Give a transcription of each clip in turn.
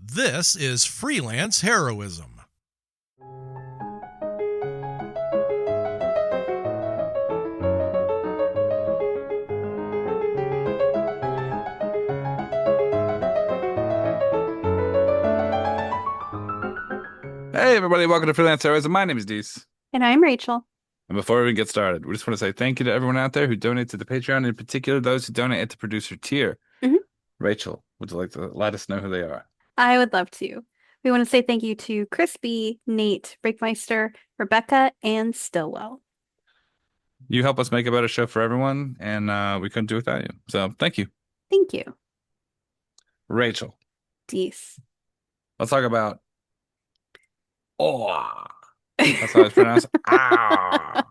This is freelance heroism. Hey everybody, welcome to Freelance Heroism. My name is Dees. And I'm Rachel. And before we get started, we just want to say thank you to everyone out there who donates to the Patreon, in particular those who donate at the producer tier. Mhm. Rachel, would you like to let us know who they are? I would love to. We want to say thank you to Crispy, Nate, Breakmeister, Rebecca, and Stillwell. You help us make a better show for everyone, and we couldn't do it without you. So thank you. Thank you. Rachel, Dees. let's talk about oh, that's how it's pronounced. Ah,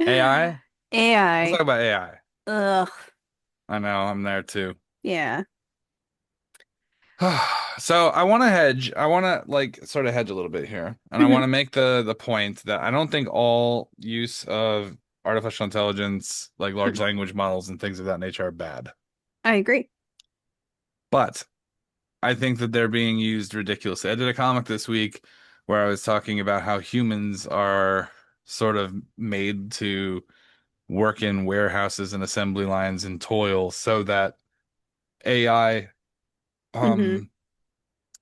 AI? Let's talk AI. about AI. Ugh. I know, I'm there too. Yeah. So I want to hedge. I want to like sort of hedge a little bit here, and I want Mhm. to make the point that I don't think all use of artificial intelligence, like large Mhm. language models and things of that nature, are bad. I agree. But I think that they're being used ridiculously. I did a comic this week where I was talking about how humans are sort of made to work in warehouses and assembly lines and toil so that AI Hmm. um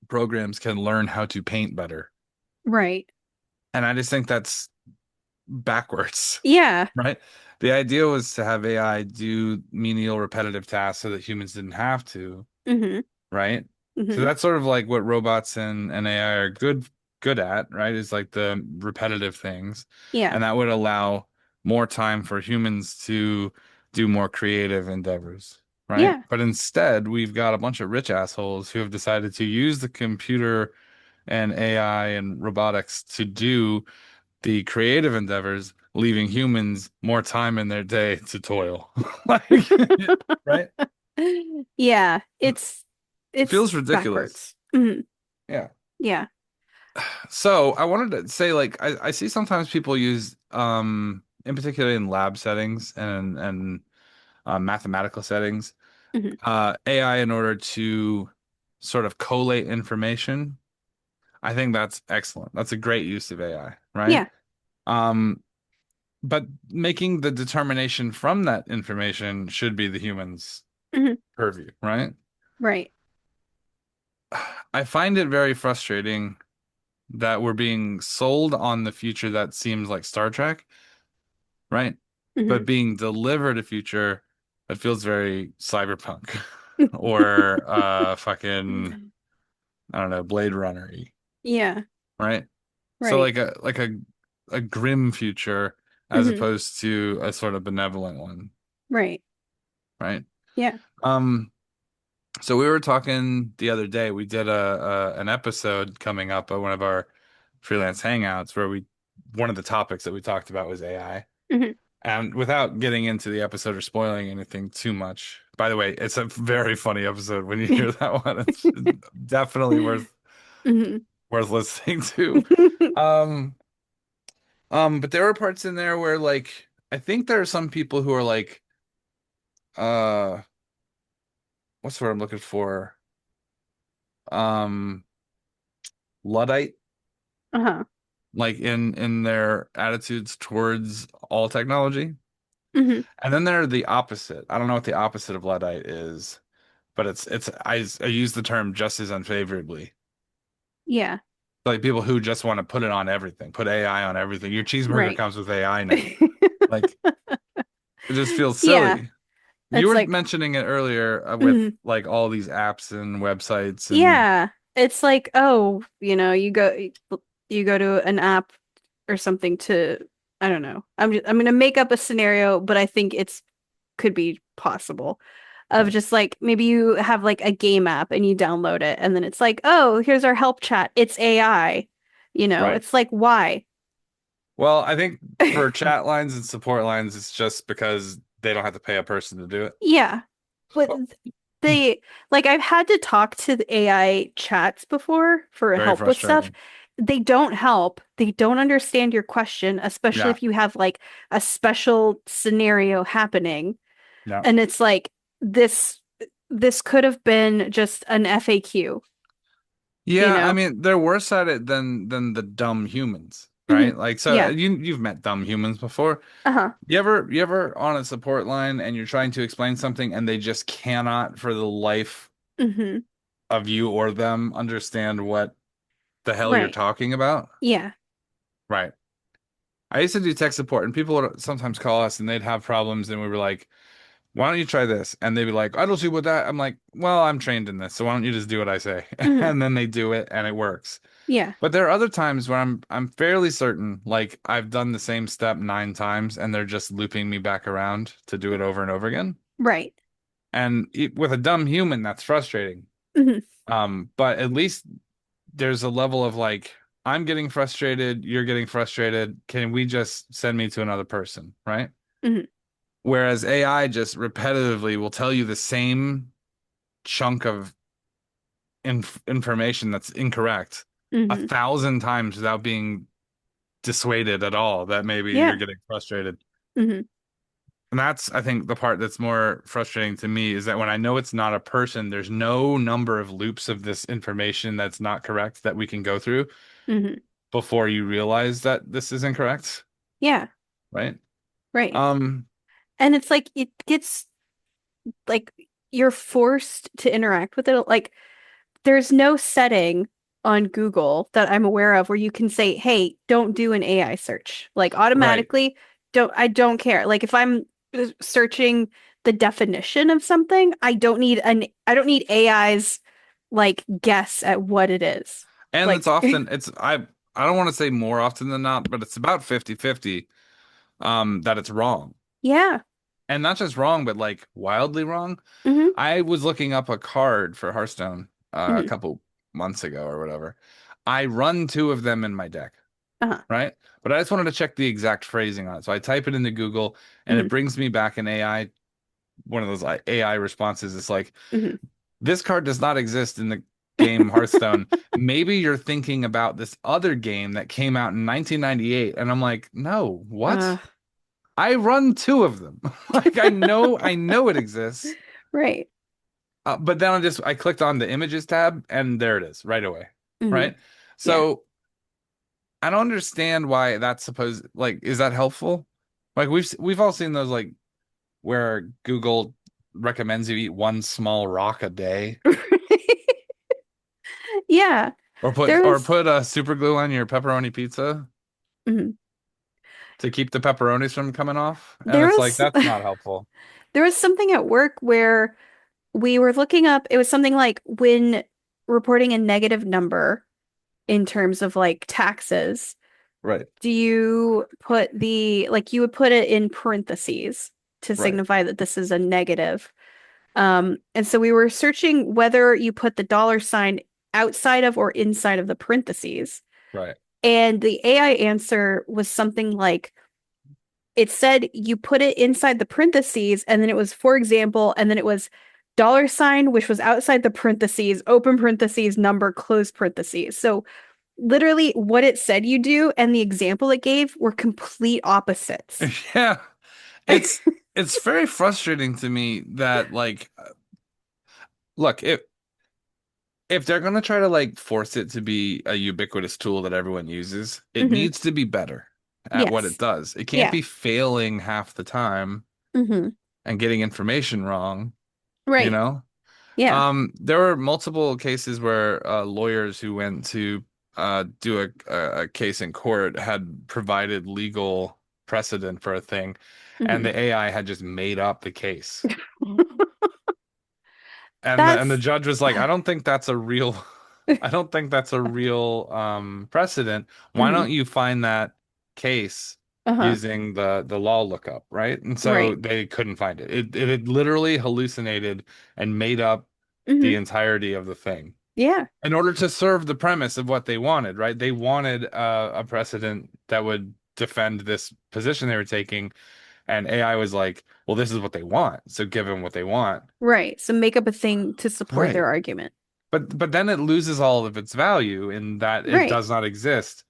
programs can learn how to paint better. Right. And I just think that's backwards, Yeah. right? The idea was to have AI do menial repetitive tasks so that humans didn't have to, Hmm. right? So Hmm. that's sort of like what robots and AI are good at, right? Is like the repetitive things. Yeah. And that would allow more time for humans to do more creative endeavors, right? Yeah. But instead, we've got a bunch of rich assholes who have decided to use the computer and AI and robotics to do the creative endeavors, leaving humans more time in their day to toil. Like, right? Yeah. It It's feels ridiculous. backwards. Hmm. Yeah. Yeah. So I wanted to say, like, I see sometimes people use, in particular in lab settings and mathematical settings, Hmm. AI in order to sort of collate information. I think that's excellent. That's a great use of AI, right? Yeah. Um, But making the determination from that information should be the human's Hmm. purview, right? Right. I find it very frustrating that we're being sold on the future that seems like Star Trek, right? Hmm. But being delivered a future that feels very cyberpunk or fucking I don't know, Blade Runner-y, Yeah. right? So Right. a grim future as Hmm. opposed to a sort of benevolent one, Right. right? Yeah. Um So we were talking the other day. We did a an episode coming up at one of our freelance hangouts where we one of the topics that we talked about was AI. Hmm. And without getting into the episode or spoiling anything too much, by the way, it's a very funny episode when you hear that one. It's definitely Hmm. worth listening to. Um, but there were parts in there where like I think there are some people who are like, uh, what's the word I'm looking for? Um, Luddite Uh-huh. like in their attitudes towards all technology. Hmm. And then they're the opposite. I don't know what the opposite of Luddite is, but I use the term just as unfavorably. Yeah. Like people who just want to put it on everything, put AI on everything. Your cheeseburger Right. comes with AI now. Like it just feels Yeah. silly. You It's were like, mentioning it earlier with mhm. like all these apps and websites and Yeah. It's like, oh, you go to an app or something to, I don't know. I'm gonna make up a scenario, but I think it's could be possible of right, just like maybe you have like a game app and you download it and then it's like, oh, here's our help chat. It's AI. right. It's like why? Well, I think for chat lines and support lines, it's just because they don't have to pay a person to do it. Yeah. But Oh, they like I've had to talk to the AI chats before for very help with stuff. frustrating. They don't help. They don't understand your question, especially Yeah, if you have like a special scenario happening. yeah. And it's like this. this could have been just an FAQ, you Yeah, I know? mean, they're worse at it than the dumb humans, Hmm. right? Like, so Yeah. you've met dumb humans before. Uh-huh. You ever on a support line and you're trying to explain something and they just cannot for the life Hmm. of you or them understand what the hell you're Right. talking about? Yeah. Right. I used to do tech support and people would sometimes call us and they'd have problems and we were like, why don't you try this? And they'd be like, I don't see what that. I'm like, well, I'm trained in this, so why don't you just do what I say? Hmm. And then they do it and it works. Yeah. But there are other times where I'm fairly certain, like I've done the same step 9 times and they're just looping me back around to do it over and over again. Right. And with a dumb human, that's frustrating. Hmm. But at least there's a level of like, I'm getting frustrated, you're getting frustrated. Can we just send me to another person, right? Hmm. Whereas AI just repetitively will tell you the same chunk of information that's incorrect a Hmm. thousand times without being dissuaded at all that maybe you're Yeah. getting frustrated. Hmm. And that's, I think, the part that's more frustrating to me is that when I know it's not a person, there's no number of loops of this information that's not correct that we can go through Hmm. before you realize that this is incorrect, Yeah. right? Right. Um, And it's like it gets like you're forced to interact with it. Like there's no setting on Google that I'm aware of where you can say, "Hey, don't do an AI search." Like right. automatically, I don't care. Like if I'm searching the definition of something, I don't need AI's like guess at what it is. And it's Like often I don't want to say more often than not, but it's about 50-50 that it's wrong. yeah. And not just wrong, but like wildly wrong. Hmm. I was looking up a card for Hearthstone a Hmm. couple months ago or whatever. I run two of them in my deck, Uh-huh. right? But I just wanted to check the exact phrasing on it. So I type it into Google and Hmm. it brings me back an AI, one of those like, AI responses. It's like, Hmm. this card does not exist in the game Hearthstone. Maybe you're thinking about this other game that came out in 1998. And I'm like, no, Uh, what? I run two of them. Like I know it exists. right. But then I clicked on the images tab and there it is right away. Hmm. Right. Yeah. So I don't understand why that's supposed like is that helpful? Like we've all seen those like where Google recommends you eat one small rock a day Yeah. or put There or was put a super glue on your pepperoni pizza mhm. to keep the pepperonis from coming off. And There it's like was that's not helpful. there was something at work where we were looking up, it was something like when reporting a negative number in terms of like taxes, Right. do you put like you would put it in parentheses to Right. signify that this is a negative. And so we were searching whether you put the dollar sign outside of or inside of the parentheses. Right. And the AI answer was something like it said you put it inside the parentheses, and then it was, for example, and then it was dollar sign, which was outside the parentheses, open parentheses, number, close parentheses. So literally what it said you do and the example it gave were complete opposites. Yeah. It's it's very frustrating to me that like look, if they're gonna try to like force it to be a ubiquitous tool that everyone uses, it Hmm. needs to be better at what it Yes. does. It can't Yeah. be failing half the time Hmm. and getting information wrong, you Right. know? Yeah. There were multiple cases where lawyers who went to do a case in court had provided legal precedent for a thing, and Hmm. the AI had just made up the case. And the That's judge was like, I don't think that's a real I don't think that's a real precedent. Why mhm. don't you find that case Uh-huh. using the law lookup, right? And so Right. they couldn't find it. It had literally hallucinated and made up the Hmm. entirety of the thing Yeah. in order to serve the premise of what they wanted, right? They wanted a precedent that would defend this position they were taking, and AI was like, well, this is what they want, so give them what they want. Right. So make up a thing to support Right. their argument. But then it loses all of its value in that it Right. does not exist.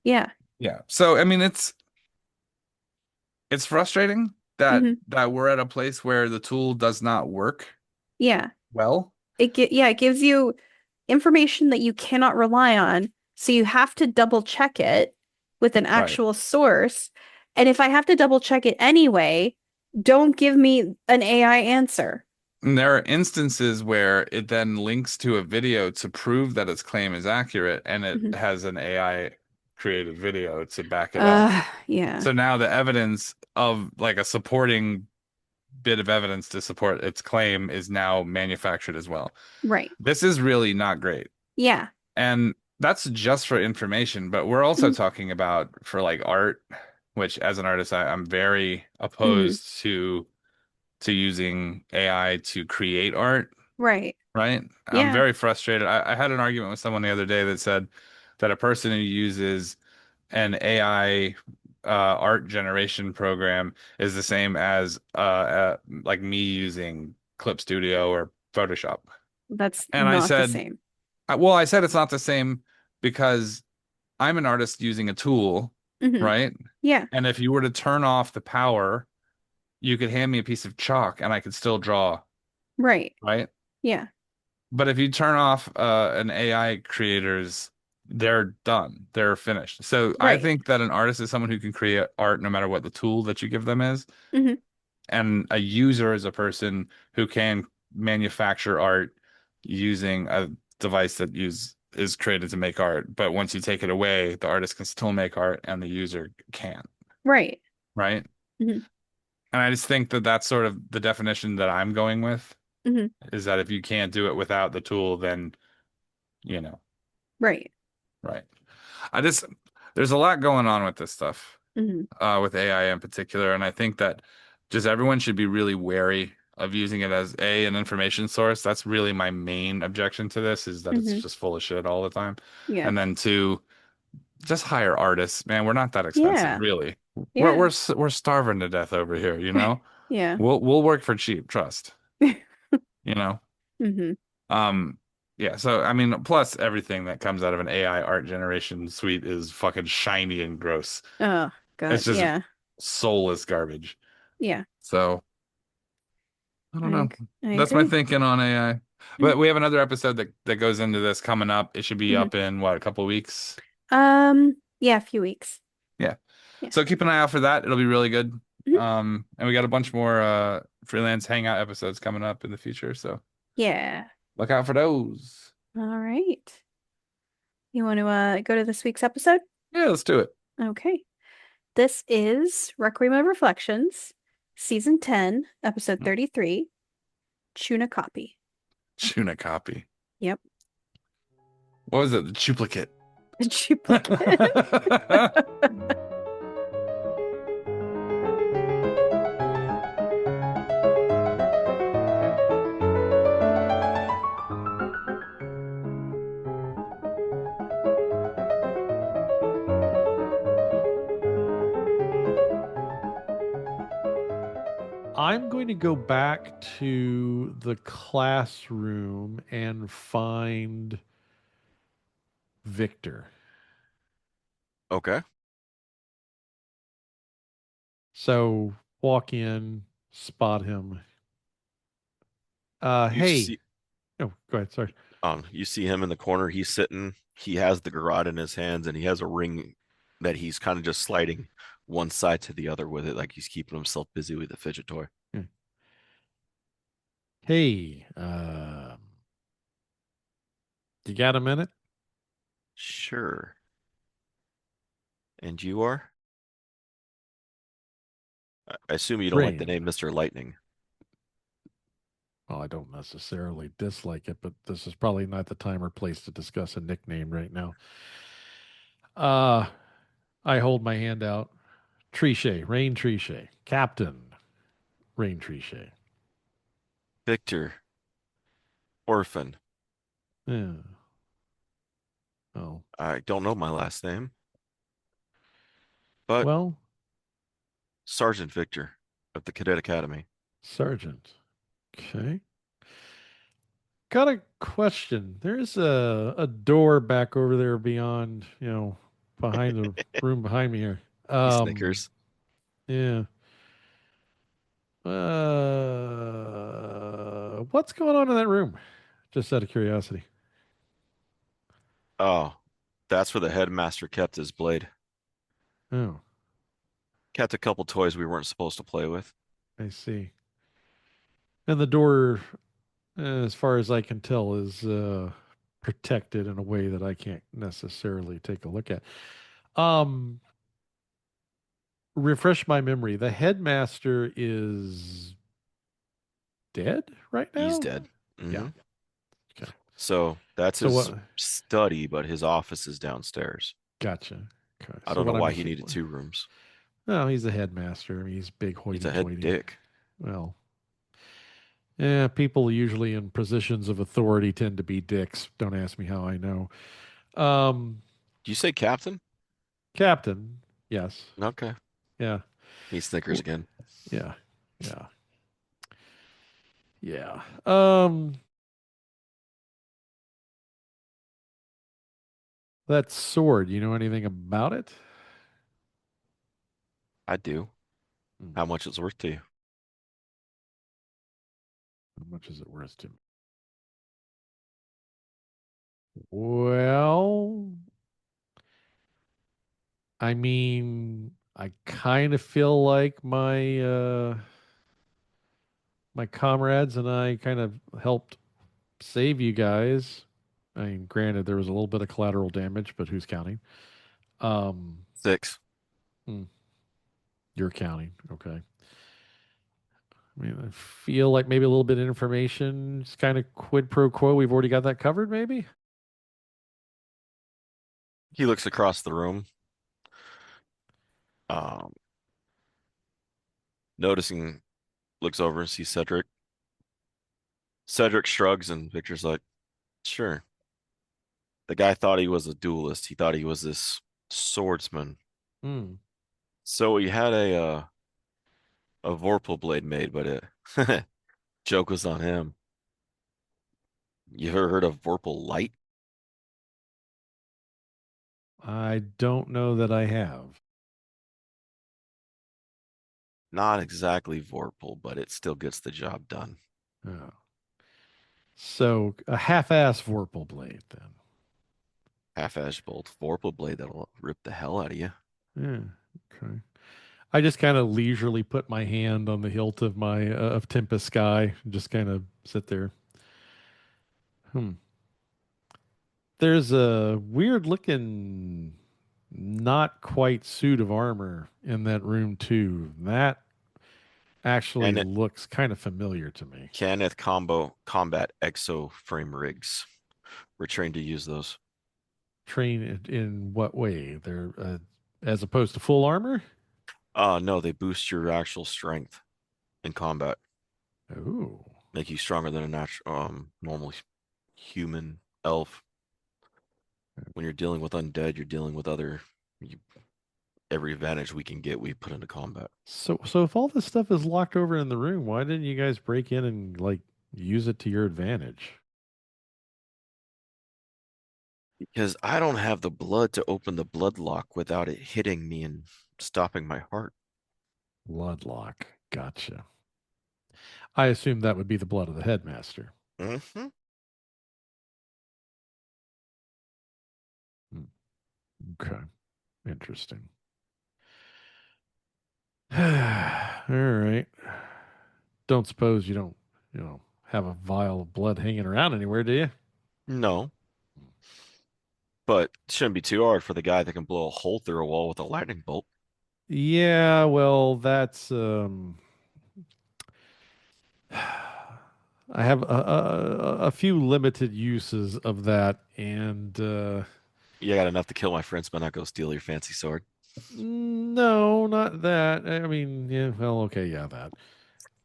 Yeah. Yeah. So I mean it's frustrating that Hmm. we're at a place where the tool does not work Yeah. Well, It gives you information that you cannot rely on, so you have to double check it with an right. actual source. And if I have to double check it anyway, don't give me an AI answer. And there are instances where it then links to a video to prove that its claim is accurate, and it Mhm. has an AI created video to back it up. Yeah. So now the evidence of like a supporting bit of evidence to support its claim is now manufactured as well. Right. This is really not great. Yeah. And that's just for information, but we're also Mhm. talking about for like art, which as an artist, I'm very Mhm. opposed to using AI to create art, Right. right? I'm Yeah. very frustrated. I had an argument with someone the other day that said that a person who uses an AI art generation program is the same as like me using Clip Studio or Photoshop. That's And I not the said, same. well, I said it's not the same because I'm an artist using a tool, Hmm. right? Yeah. And if you were to turn off the power, you could hand me a piece of chalk and I could still draw, Right. right? Yeah. But if you turn off an AI creator's, they're done. They're finished. So I Right. think that an artist is someone who can create art no matter what the tool that you give them is. Hmm. And a user is a person who can manufacture art using a device that is created to make art. But once you take it away, the artist can still make art and the user can't, Right. right? Hmm. And I just think that that's sort of the definition that I'm going with Hmm. is that if you can't do it without the tool, then, you know, Right. right. I just, there's a lot going on with this stuff, Hmm. with AI in particular. And I think that just everyone should be really wary of using it as an information source. That's really my main objection to this is that it's Hmm. just full of shit all the time. Yeah. And then two, just hire artists. Man, we're not that expensive, Yeah. really. Yeah. We're starving to death over here, you know? Yeah. We'll work for cheap, trust, you know? Hmm. Um, yeah, so I mean, plus everything that comes out of an AI art generation suite is fucking shiny and gross. Oh It's God. just Yeah. soulless garbage. Yeah. So I don't know. I That's my agree. thinking on AI. But we have another episode that goes into this coming up. It should be Hmm. up in what, a couple of weeks? Yeah, a few weeks. Yeah. Yeah. So keep an eye out for that. It'll be really good. Mhm. And we got a bunch more freelance hangout episodes coming up in the future. So Yeah. look out for those. All right. You want to go to this week's episode? Yeah, let's do it. Okay. This is Requiem of Reflections, Season 10, Episode 33, Chunacopy. Chunacopy. Yep. What was it? The duplicate. The duplicate. I'm going to go back to the classroom and find Victor. Okay. So walk in, spot him. You Hey. see Oh, go ahead. Sorry. you see him in the corner. He's sitting. He has the garrote in his hands and he has a ring that he's kind of just sliding one side to the other with it, like he's keeping himself busy with a fidget toy. Yeah. Hey, you got a minute? Sure. And you are? I assume you don't like the Rayne. name Mr. Lightning. Well, I don't necessarily dislike it, but this is probably not the time or place to discuss a nickname right now. I hold my hand out. Trichet, Rayne Trichet, Captain Rayne Trichet. Victor. Orphan. Yeah. Oh, I don't know my last name, but well, Sergeant Victor of the Cadet Academy. Sergeant. Okay. Got a question. There's a door back over there beyond, behind the room behind me here. He snickers. Yeah. What's going on in that room? Just out of curiosity. Oh, that's where the headmaster kept his blade. Oh, Kept a couple toys we weren't supposed to play with. I see. And the door, as far as I can tell, is protected in a way that I can't necessarily take a look at. Um, Refresh my memory. The headmaster is dead right He's now? dead. Yeah. Hmm. Okay. So that's So his what? study, but his office is downstairs. Gotcha. Okay. I So don't know what I'm why he he- needed two rooms. No, he's the headmaster. I mean, he's big He's a head hoity-toity. dick. Well, yeah, people usually in positions of authority tend to be dicks. Don't ask me how I know. Um, Do you say captain? Captain, yes. Okay. Yeah. He snickers W- again. Yeah. Yeah. Yeah. That sword, you know anything about it? I do. Hmm. How much it's worth to you? How much is it worth to me? Well, I mean, I kind of feel like my comrades and I kind of helped save you guys. I mean, granted, there was a little bit of collateral damage, but who's counting? Um, 6. hmm, you're counting. Okay. I mean, I feel like maybe a little bit of information. It's kind of quid pro quo. We've already got that covered, maybe? He looks across the room, um, noticing, looks over and sees Cedric. Cedric shrugs and Victor's like, sure. The guy thought he was a duelist. He thought he was this swordsman. Hmm. So he had a Vorpal blade made, but it joke was on him. You ever heard of Vorpal Light? I don't know that I have. Not exactly Vorpal, but it still gets the job done. Oh. So a half-ass Vorpal blade, then. Half-edged bolt Vorpal blade that'll rip the hell out of you. Yeah. Okay. I just kind of leisurely put my hand on the hilt of my of Tempest Sky and just kind of sit there. Hmm. There's a weird looking, not quite suit of armor in that room too. That actually And it looks kind of familiar to me. Kenneth combat exo frame rigs. We're trained to use those. Train in what way? They're as opposed to full armor? No, they boost your actual strength in combat, Oh. make you stronger than a natural normal human elf. When you're dealing with undead, you're dealing with every advantage we can get, we put into combat. So if all this stuff is locked over in the room, why didn't you guys break in and like use it to your advantage? Because I don't have the blood to open the blood lock without it hitting me and stopping my heart. Bloodlock. Gotcha. I assume that would be the blood of the headmaster. Hmm. Hmm. Okay. Interesting. All right. Don't suppose you don't have a vial of blood hanging around anywhere, do you? No, but it shouldn't be too hard for the guy that can blow a hole through a wall with a lightning bolt. Yeah, well, that's I have a few limited uses of that, and You got enough to kill my friends, but not go steal your fancy sword. no, not that. I mean, yeah, well, okay, yeah, that.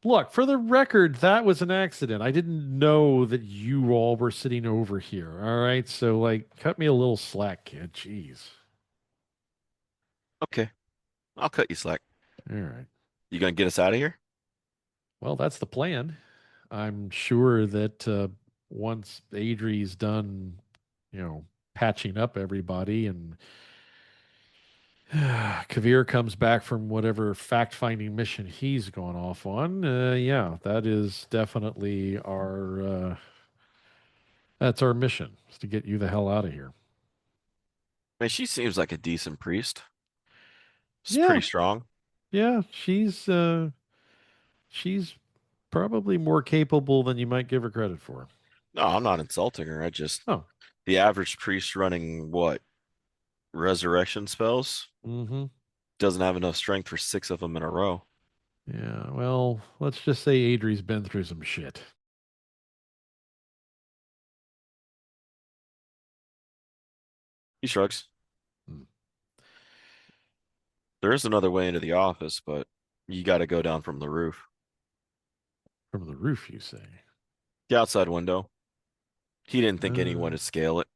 Look, for the record, that was an accident. I didn't know that you all were sitting over here. All right, so like, cut me a little slack, kid. Jeez. Okay, I'll cut you slack. All right. You gonna get us out of here? Well, that's the plan. I'm sure that once Adrie's done, patching up everybody and Kaeviir comes back from whatever fact-finding mission he's going off on. Yeah, that is definitely that's our mission, is to get you the hell out of here. I mean, she seems like a decent priest. She's Yeah, pretty strong. yeah, she's probably more capable than you might give her credit for. No, I'm not insulting her. I just Oh, the average priest running what resurrection spells mm-hmm. doesn't have enough strength for 6 of them in a row. Yeah, well, let's just say Adrie's been through some shit. He shrugs. Hmm. There is another way into the office, but you got to go down from the roof. From the roof, you say? The outside window. He didn't think anyone Uh, would scale it.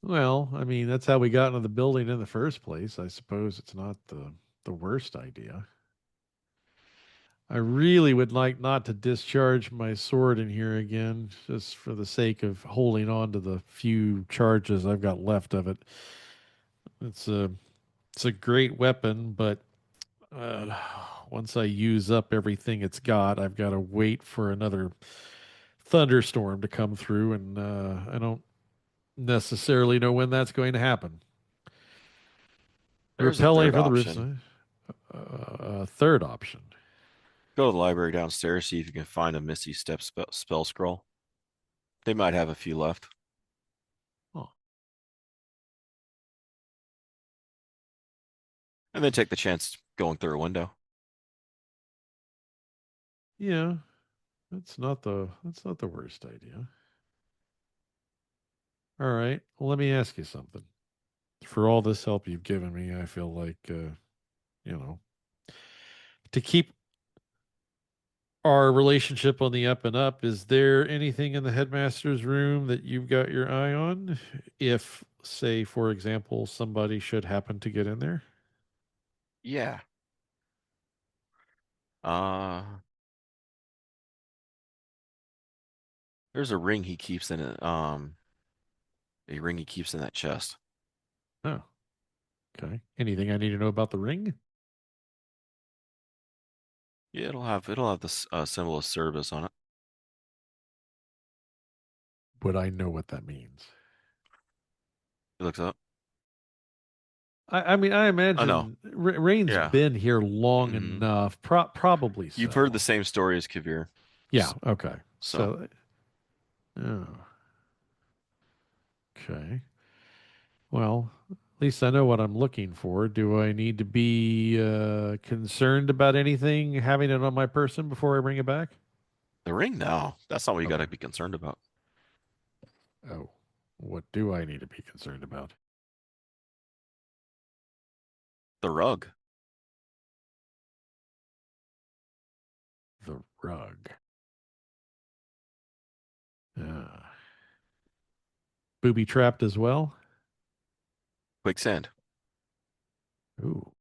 well, I mean, that's how we got into the building in the first place. I suppose it's not the worst idea. I really would like not to discharge my sword in here again, just for the sake of holding on to the few charges I've got left of it. It's a it's a great weapon, but uh, once I use up everything it's got, I've got to wait for another thunderstorm to come through, and I don't necessarily know when that's going to happen. There's a Repelling third from the option. roofside. Third option. Go to the library downstairs, see if you can find a Misty Step spell scroll. They might have a few left. Oh, And then take the chance going through a window. yeah, that's not the worst idea. All right. Well, let me ask you something. For all this help you've given me, I feel like, you know, to keep our relationship on the up and up, is there anything in the headmaster's room that you've got your eye on? If, say, for example, somebody should happen to get in there? Yeah. Uh, there's a ring he keeps in it. A ring he keeps in that chest. Oh, okay. Anything I need to know about the ring? Yeah, it'll have the symbol of service on it. Would I know what that means? He looks up. I mean, I I know. imagine Rayne's Yeah. been here long hmm enough. Probably You've heard the so. same story as Kaeviir. Yeah. Okay. So So, oh, okay. Well, at least I know what I'm looking for. Do I need to be concerned about anything having it on my person before I bring it back? the ring, no, that's not what you got Okay. to be concerned about. Oh, what do I need to be concerned about? The rug. The rug. Ah. Booby trapped as well? Quicksand. Ooh.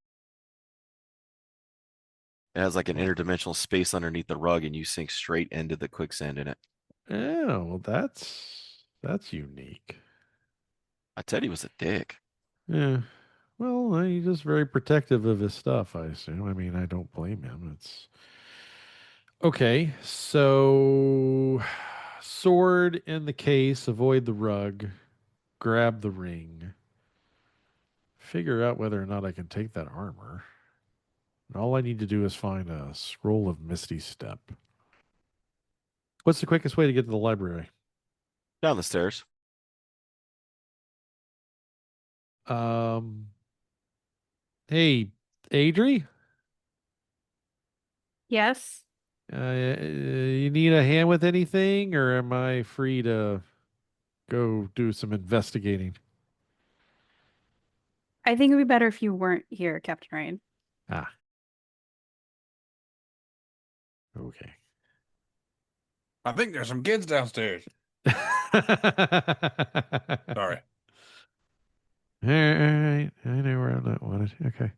It has like an Oh, interdimensional space underneath the rug, and you sink straight into the quicksand in it. yeah, well, that's unique. I said he was a dick. Yeah. Well, he's just very protective of his stuff, I assume. I mean, I don't blame him. It's okay. So, sword in the case, avoid the rug, grab the ring, figure out whether or not I can take that armor. And all I need to do is find a scroll of Misty Step. What's the quickest way to get to the library? Down the stairs. Um, hey, Adrie, Yes. you need a hand with anything, or am I free to go do some investigating? I think it would be better if you weren't here, Captain Rayne. Ah, okay. I think there's some kids downstairs. Sorry. All right. I know where I'm not wanted. Okay.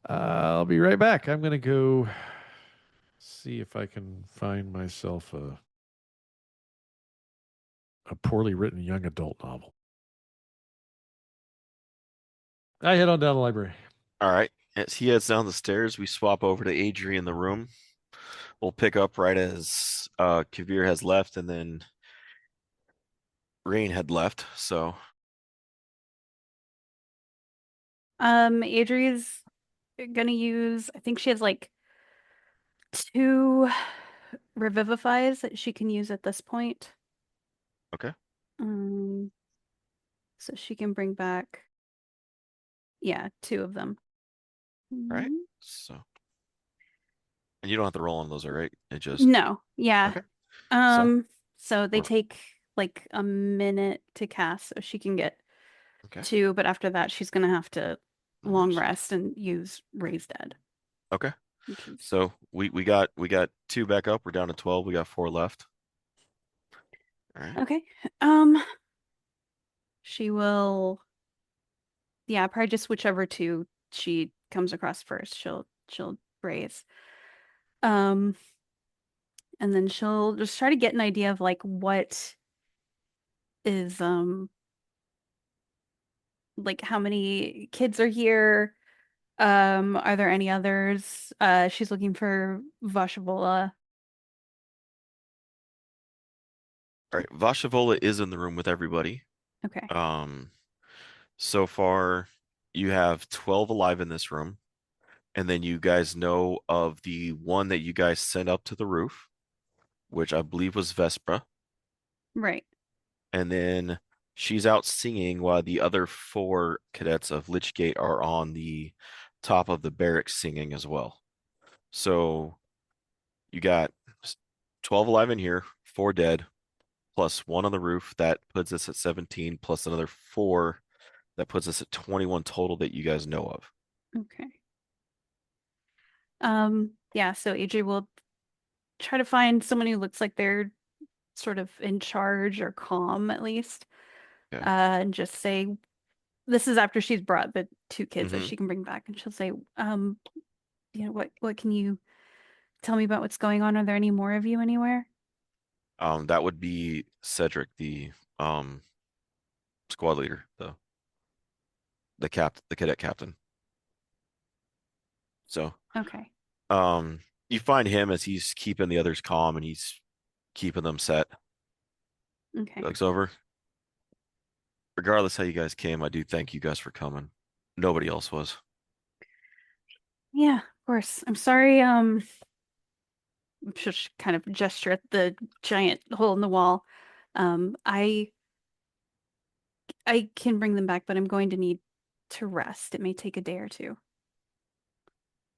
I'll be right back. I'm going to go see if I can find myself a poorly written young adult novel. I head on down the library. All right. As he heads down the stairs, we swap over to Adrie in the room. We'll pick up right as Kaeviir has left, and then Rayne had left. So Adrie's gonna use, I think she has like 2 revivifies that she can use at this point. okay. Um, so she can bring back, yeah, 2 of them. All right. Mhm. So and you don't have to roll on those, all right? It just No, yeah. okay. Um, so they We're- take like a minute to cast, so she can get okay. 2, but after that she's gonna have to long Nice. rest and use Raise Dead, Okay. which is So we got 2 back up. We're down to 12. We got 4 left. All right. okay. She will, yeah, probably just whichever 2 she comes across first, she'll raise. Um, and then she'll just try to get an idea of like what is like how many kids are here. Are there any others? She's looking for Vashavola. All right. Vashavola is in the room with everybody. Okay. So far you have 12 alive in this room. And then you guys know of the one that you guys sent up to the roof, which I believe was Vespra. Right. And then she's out singing while the other 4 cadets of Lichgate are on the top of the barracks singing as well. So you got 12 alive in here, 4 dead, plus 1 on the roof. That puts us at 17, plus another 4. That puts us at 21 total that you guys know of. Okay. Yeah, so AJ will try to find someone who looks like they're sort of in charge or calm at least. Okay. And just say this is after she's brought the 2 kids that Mhm. she can bring back, and she'll say, what can you tell me about what's going on? Are there any more of you anywhere? That would be Cedric, the squad leader, the cadet captain. So, Okay. you find him as he's keeping the others calm and he's keeping them set. Okay. Looks over. Regardless how you guys came, I do thank you guys for coming. Nobody else was. Yeah, of course. I'm sorry, just kind of gesture at the giant hole in the wall. I can bring them back, but I'm going to need to rest. It may take a day or 2.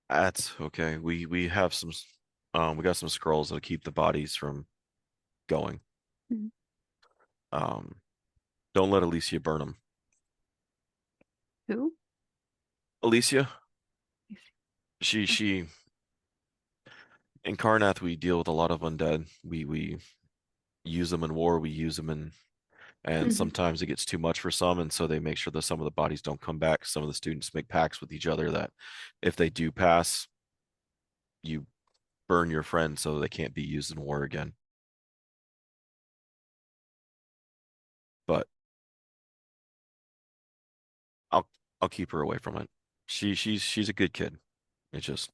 That's okay. We have some we got some scrolls that'll keep the bodies from going. Mhm. Don't let Alicia burn them. Who? Alicia, she Okay. she in Karnath we deal with a lot of undead. We use them in war, we use them in and Mhm. sometimes it gets too much for some, and so they make sure that some of the bodies don't come back. Some of the students make pacts with each other that if they do pass, you burn your friend so they can't be used in war again. But I'll I'll keep her away from it. She's a good kid. It's just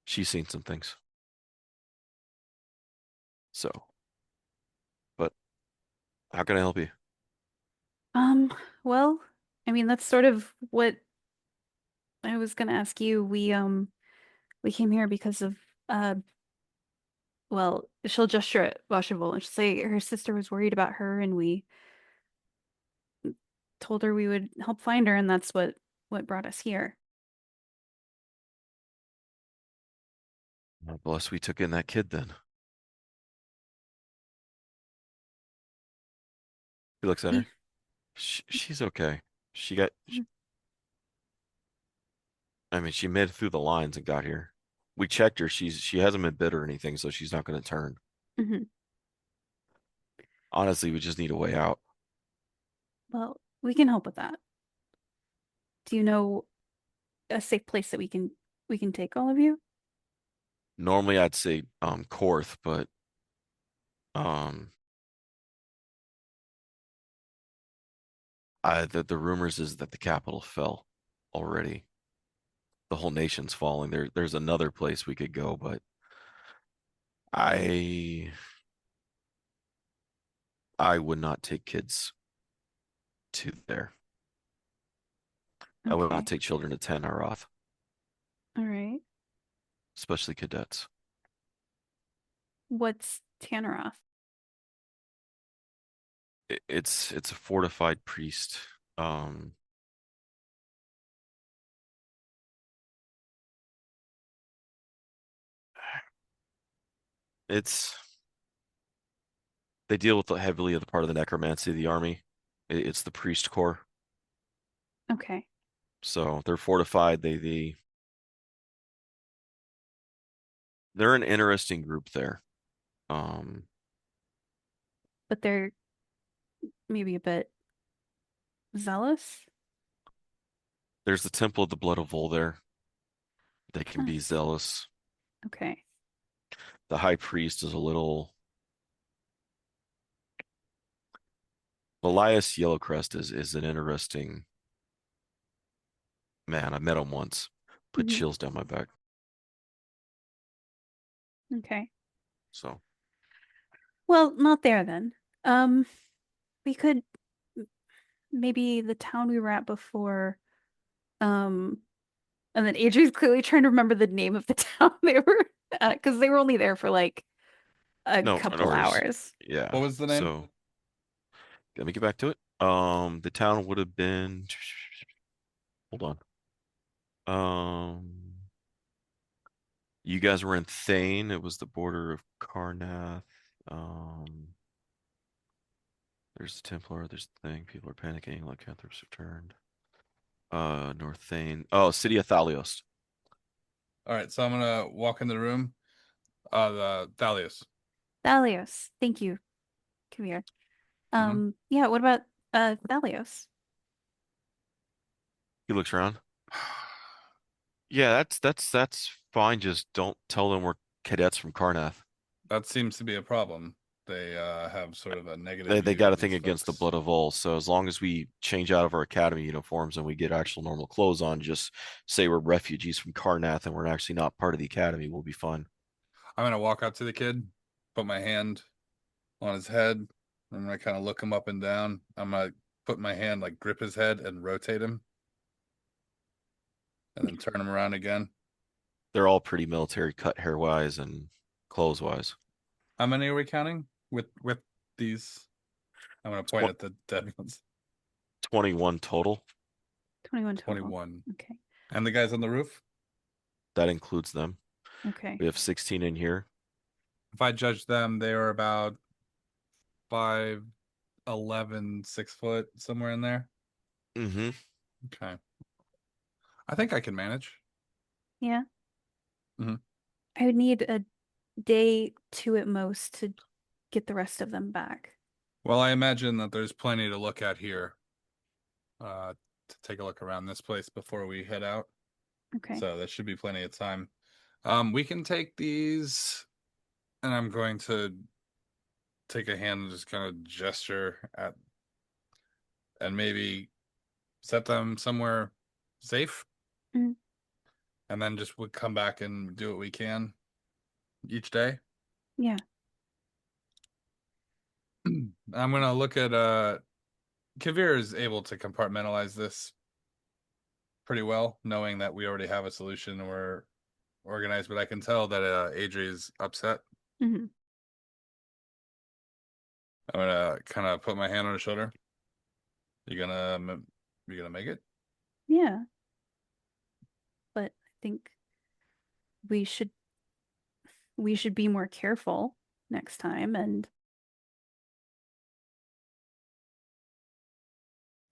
she's seen some things. So, but how can I help you? Um, well, I mean, that's sort of what I was gonna ask you. We came here because of uh well, she'll gesture at Vashavola and she'll say her sister was worried about her, and we told her we would help find her, and that's what brought us here. Oh, bless, we took in that kid then. He looks at her. She's okay. She got, I mean, she made it through the lines and got here. We checked her. She hasn't been bit or anything, so she's not going to turn. Mhm. Honestly, we just need a way out. Well, we can help with that. Do you know a safe place that we can take all of you? Normally, I'd say Korth, but um, The rumors is that the capital fell already. The whole nation's falling. There's another place we could go, but I would not take kids to there. I would not Okay. take children to Ten Aroth, All right. especially cadets. What's Tanneroth? It's a fortified priest. It's they deal with heavily the part of the necromancy of the army. It's the priest corps, Okay. so they're fortified. They're an interesting group there. But they're maybe a bit zealous. There's the Temple of the Blood of Vol there. They can Huh. be zealous. Okay. The high priest is a little. Elias Yellowcrest is an interesting man. I met him once. Put Mhm. chills down my back. Okay. So Well, not there then. We could maybe the town we were at before. And then Adrie's clearly trying to remember the name of the town they were because they were only there for like a no couple worries. hours. Yeah. What was the name? So let me get back to it. The town would have been. Hold on. You guys were in Thane. It was the border of Karnath. There's the Templar. There's the thing. People are panicking. Lycanthropes have turned. North Thane. Oh, City of Thalios. All right, so I'm gonna walk in the room. The Thalios. Thalios. Thank you, Kaeviir. Yeah, what about Thalios? He looks around. Yeah, that's fine. Just don't tell them we're cadets from Karnath. That seems to be a problem. They have sort of a negative They view got a of thing these against the folks. blood of all. So as long as we change out of our academy uniforms and we get actual normal clothes on, just say we're refugees from Karnath and we're actually not part of the academy, we'll be fine. I'm gonna walk up to the kid, put my hand on his head. I'm gonna kind of look him up and down. I'm gonna put my hand, like grip his head and rotate him, and then turn him around again. They're all pretty military cut hair wise and clothes wise. How many are we counting with these? I'm gonna point at the dead ones. 21 total. 21 total. 21. Okay. And the guys on the roof? That includes them. Okay. We have 16 in here. If I judge them, they were about 5'11", 6 foot, somewhere in there. Mm-hmm. Okay. I think I can manage. Yeah. Mhm. I would need a day, two at most, to get the rest of them back. Well, I imagine that there's plenty to look at here. To take a look around this place before we head out. Okay. So that should be plenty of time. We can take these, and I'm going to take a hand and just kind of gesture at, and maybe set them somewhere safe. Mhm. And then just would come back and do what we can each day. Yeah. I'm gonna look at Kaeviir is able to compartmentalize this pretty well, knowing that we already have a solution and we're organized, but I can tell that Adrie is upset. hmm I'm gonna kind of put my hand on her shoulder. You gonna make it? Yeah. But I think we should be more careful next time, and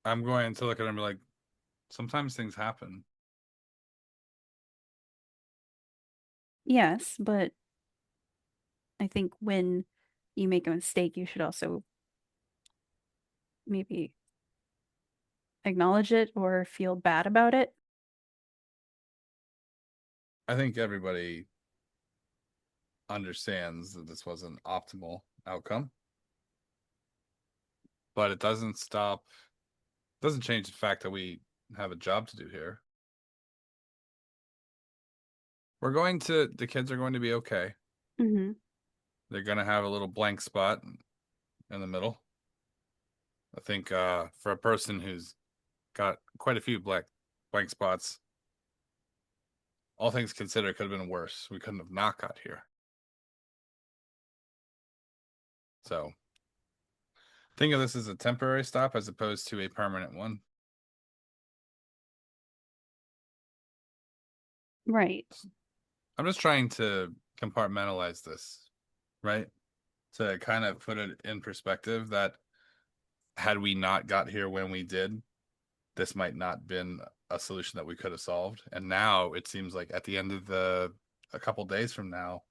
I'm going to look at her and be like, sometimes things happen. yes, but I think when you make a mistake, you should also maybe acknowledge it or feel bad about it. I think everybody understands that this was an optimal outcome, but it doesn't stop Doesn't change the fact that we have a job to do here. The kids are going to be okay. Mm-hmm. They're going to have a little blank spot in the middle. I think for a person who's got quite a few blank spots, all things considered, could have been worse. We couldn't have not got here. So think of this as a temporary stop as opposed to a permanent one. Right. I'm just trying to compartmentalize this, right? To kind of put it in perspective that had we not got here when we did, this might not been a solution that we could have solved. And now it seems like at the end of a couple days from now,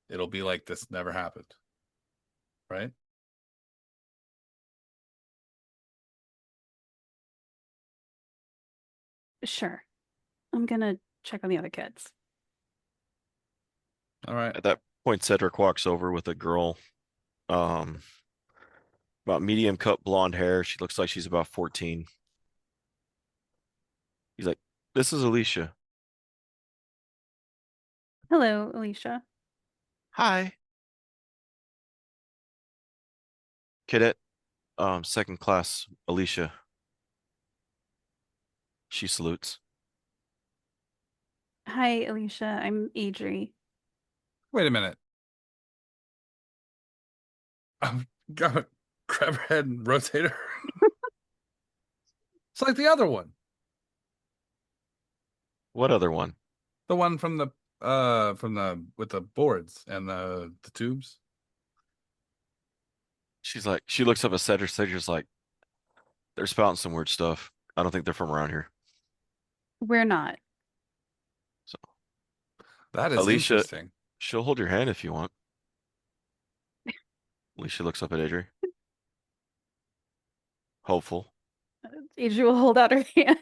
it'll be like this never happened. Right? Sure. I'm gonna check on the other kids. All right. At that point, Cedric walks over with a girl, um, about medium cut blonde hair. She looks like she's about 14. He's like, "This is Alicia." Hello, Alicia. Hi. Cadet, second class, Alicia. She salutes. Hi, Alicia. I'm Adrie. Wait a minute. I'm gonna grab her head and rotate her. It's like the other one. What other one? The one from the with the boards and the tubes. She's like, she looks up at Cedric. Cedric's like, they're spouting some weird stuff. I don't think they're from around here. We're not. So That is Alicia, interesting. she'll hold your hand if you want. Alicia looks up at Adri. Hopeful. Adrie will hold out her hand.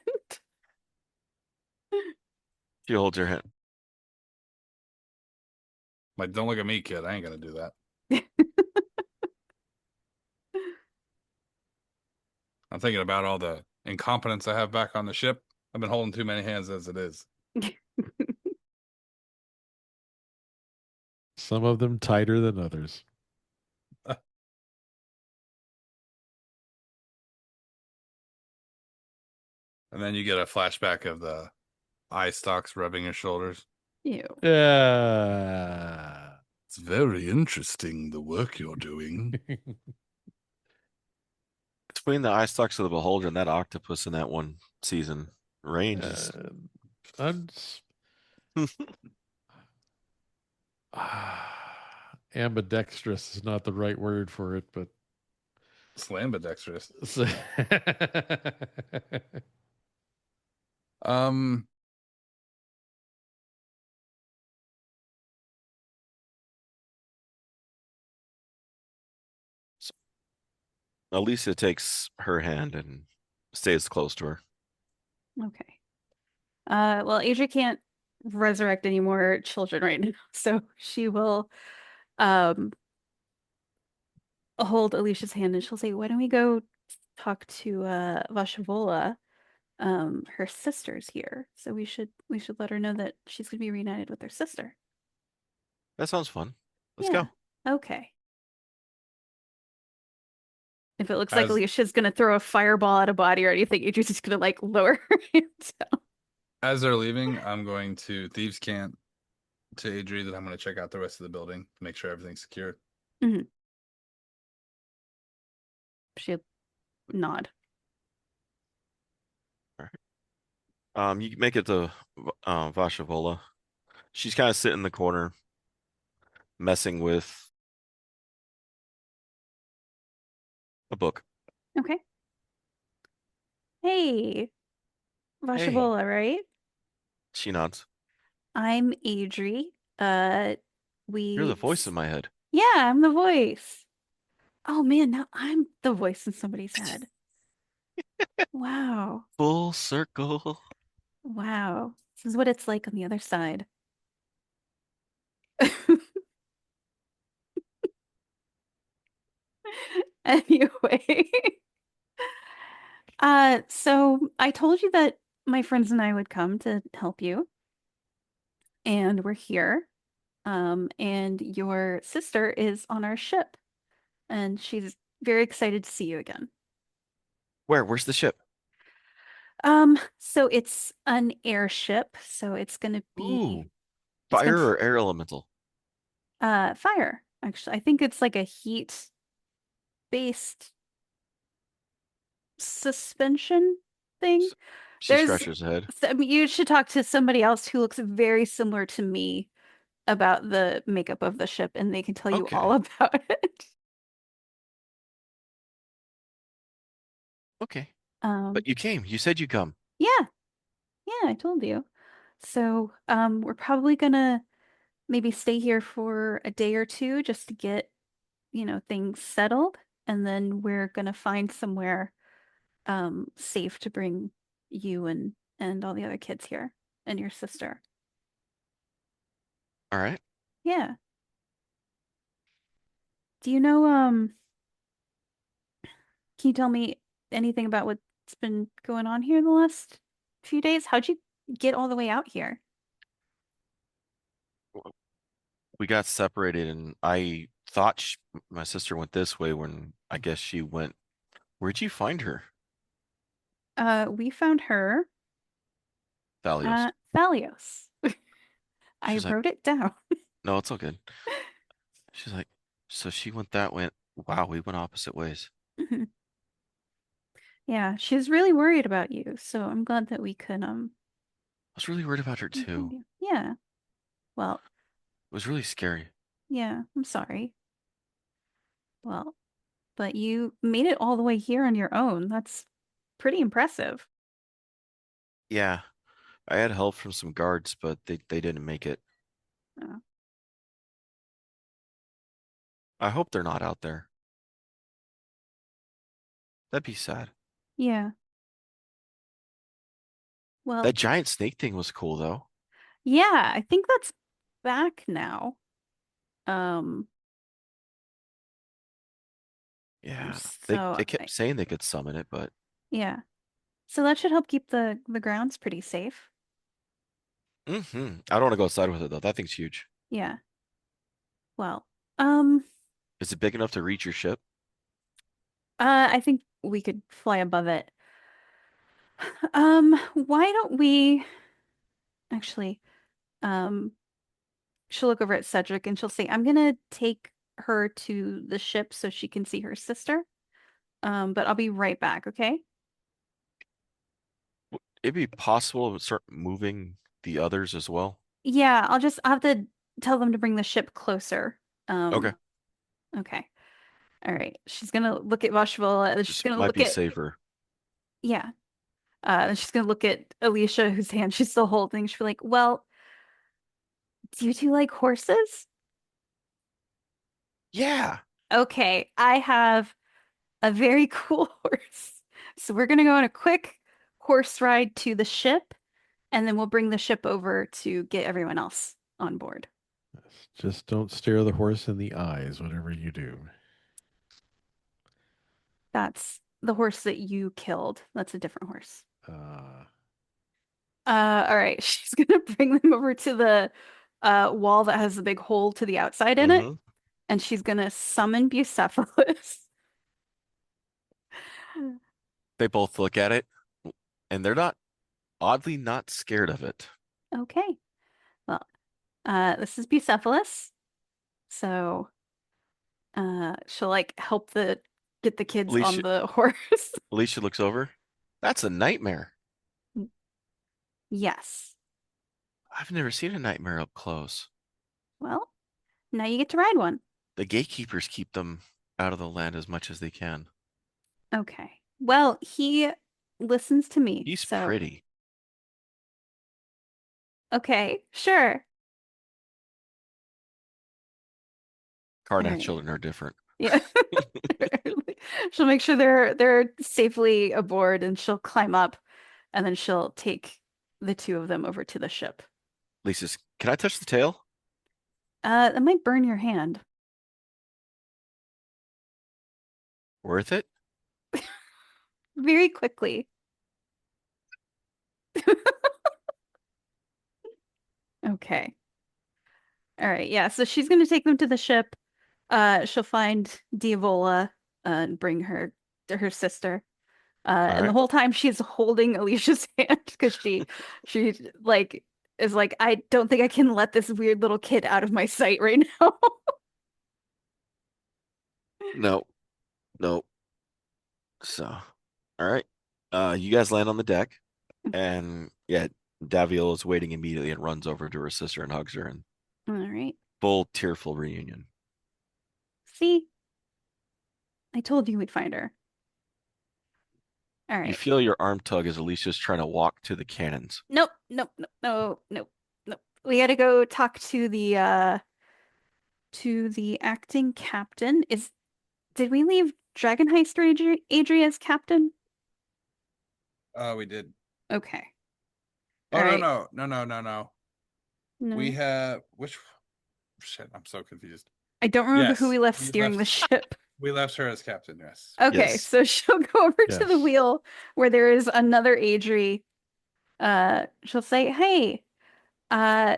She holds your hand. Like, don't look at me, kid. I ain't gonna do that. I'm thinking about all the incompetence I have back on the ship. I've been holding too many hands as it is. Some of them tighter than others. And then you get a flashback of the eye stalks rubbing his shoulders. Ew. Yeah. It's very interesting, the work you're doing. Between the eye stalks of the beholder and that octopus in that one season, Rayne just I'm ambidextrous is not the right word for it, but Slambidextrous. so- Um, Alicia takes her hand and stays close to her. Okay. Well, Adrie can't resurrect any more children right now, so she will hold Alicia's hand and she'll say, "Why don't we go talk to Vashavola? Her sister's here, so we should let her know that she's gonna be reunited with her sister." That sounds fun. Let's Yeah. go. Okay. If it looks like As- Alicia's gonna throw a fireball at a body or anything, Adrie's just gonna like lower her hands down. as they're leaving, I'm going to Thieves' Cant to Adri that I'm going to check out the rest of the building to make sure everything's secured. She'll nod. You make it to Vashavola. She's kind of sitting in the corner, messing with a book. Okay. Hey, Vashavola, right? She nods. I'm Adrie. You're the voice in my head. Yeah, I'm the voice. Oh man, now I'm the voice in somebody's head. Wow. Full circle. Wow. This is what it's like on the other side. Anyway. So I told you that my friends and I would come to help you, and we're here. And your sister is on our ship, and she's very excited to see you again. Where's the ship? So it's an airship, so it's gonna Ooh, be it's gonna fire or air elemental? fire, actually. I think it's like a heat-based suspension thing. S- She There's scratches her head. I mean, you should talk to somebody else who looks very similar to me about the makeup of the ship, and they can tell you all Okay, about it. okay. Um, But you came. You said you come. yeah, yeah, I told you. So, we're probably gonna maybe stay here for a day or two just to get, things settled, and then we're gonna find somewhere safe to bring you and all the other kids here and your sister. All right. Yeah. Do you know, can you tell me anything about what's been going on here the last few days? How'd you get all the way out here? We got separated, and I thought my sister went this way when I guess she went. Where'd you find her, We found her Thalios? at Thalios. I She's like, wrote it down. no, it's all good. She's like, so she went that way. Wow, we went opposite ways. Mhm. Yeah, she's really worried about you, so I'm glad that we could I was really worried about her find too. you. Yeah. Well, It was really scary. yeah, I'm sorry. Well, but you made it all the way here on your own. That's pretty impressive. Yeah, I had help from some guards, but they didn't make it. Uh, I hope they're not out there. That'd be sad. yeah. That Well, giant snake thing was cool though. yeah, I think that's back now. Um, Yeah, so they kept saying they could summon it, but yeah. So that should help keep the grounds pretty safe. I don't want to go outside with it though. That thing's huge. Yeah. Well, um, Is it big enough to reach your ship? I think we could fly above it. Why don't we actually, um, she'll look over at Cedric and she'll say, I'm gonna take her to the ship so she can see her sister. But I'll be right back, okay? It'd be possible to start moving the others as well. Yeah, I'll have to tell them to bring the ship closer. Okay, Okay. All right. She's gonna look at Vashavola and she's just gonna might look be at safer. yeah. And she's gonna look at Alicia, whose hand she's still holding. She'll be like, well, do you two like horses? Yeah. Okay, I have a very cool horse. So we're gonna go on a quick horse ride to the ship, and then we'll bring the ship over to get everyone else on board. Just don't stare the horse in the eyes, whatever you do. That's the horse that you killed. That's a different horse. Uh, All right. She's gonna bring them over to the wall that has the big hole to the outside in it, Mm-hmm. and she's gonna summon Bucephalus. They both look at it, and they're not oddly not scared of it. Okay. Well, this is Bucephalus. So, she'll like help the get the kids on Alicia the horse. Alicia looks over. That's a nightmare. Yes. I've never seen a nightmare up close. Well, now you get to ride one. The gatekeepers keep them out of the land as much as they can. Okay. Well, he listens to me. He's So, pretty. okay, sure. All Carnath right. children are different. Yeah. She'll make sure they're safely aboard and she'll climb up and then she'll take the two of them over to the ship. Lisa's, can I touch the tail? That might burn your hand. Worth it? very quickly. Okay. All right. Yeah. So she's going to take them to the ship. She'll find Diavola and bring her to her sister. All And the right. whole time she's holding Alicia's hand because she like is like, I don't think I can let this weird little kid out of my sight right now. No, no. So, all right. You guys land on the deck, and yeah, Davio is waiting immediately and runs over to her sister and hugs her, and All right. full tearful reunion. See, I told you we'd find her. All You right. feel your arm tug as Alicia's trying to walk to the cannons. Nope, nope, nope, nope, nope, nope. We gotta go talk to the acting captain. Did we leave Dragon Heister Adrie as captain? We did. Okay. Oh, All no, right. no. No. We have which shit, I'm so confused. I don't remember who Yes, we left we steering the left- ship. We left her as captain, yes. Okay, Yes. so she'll go over to the Yes. wheel where there is another Adrie. She'll say, "Hey, uh,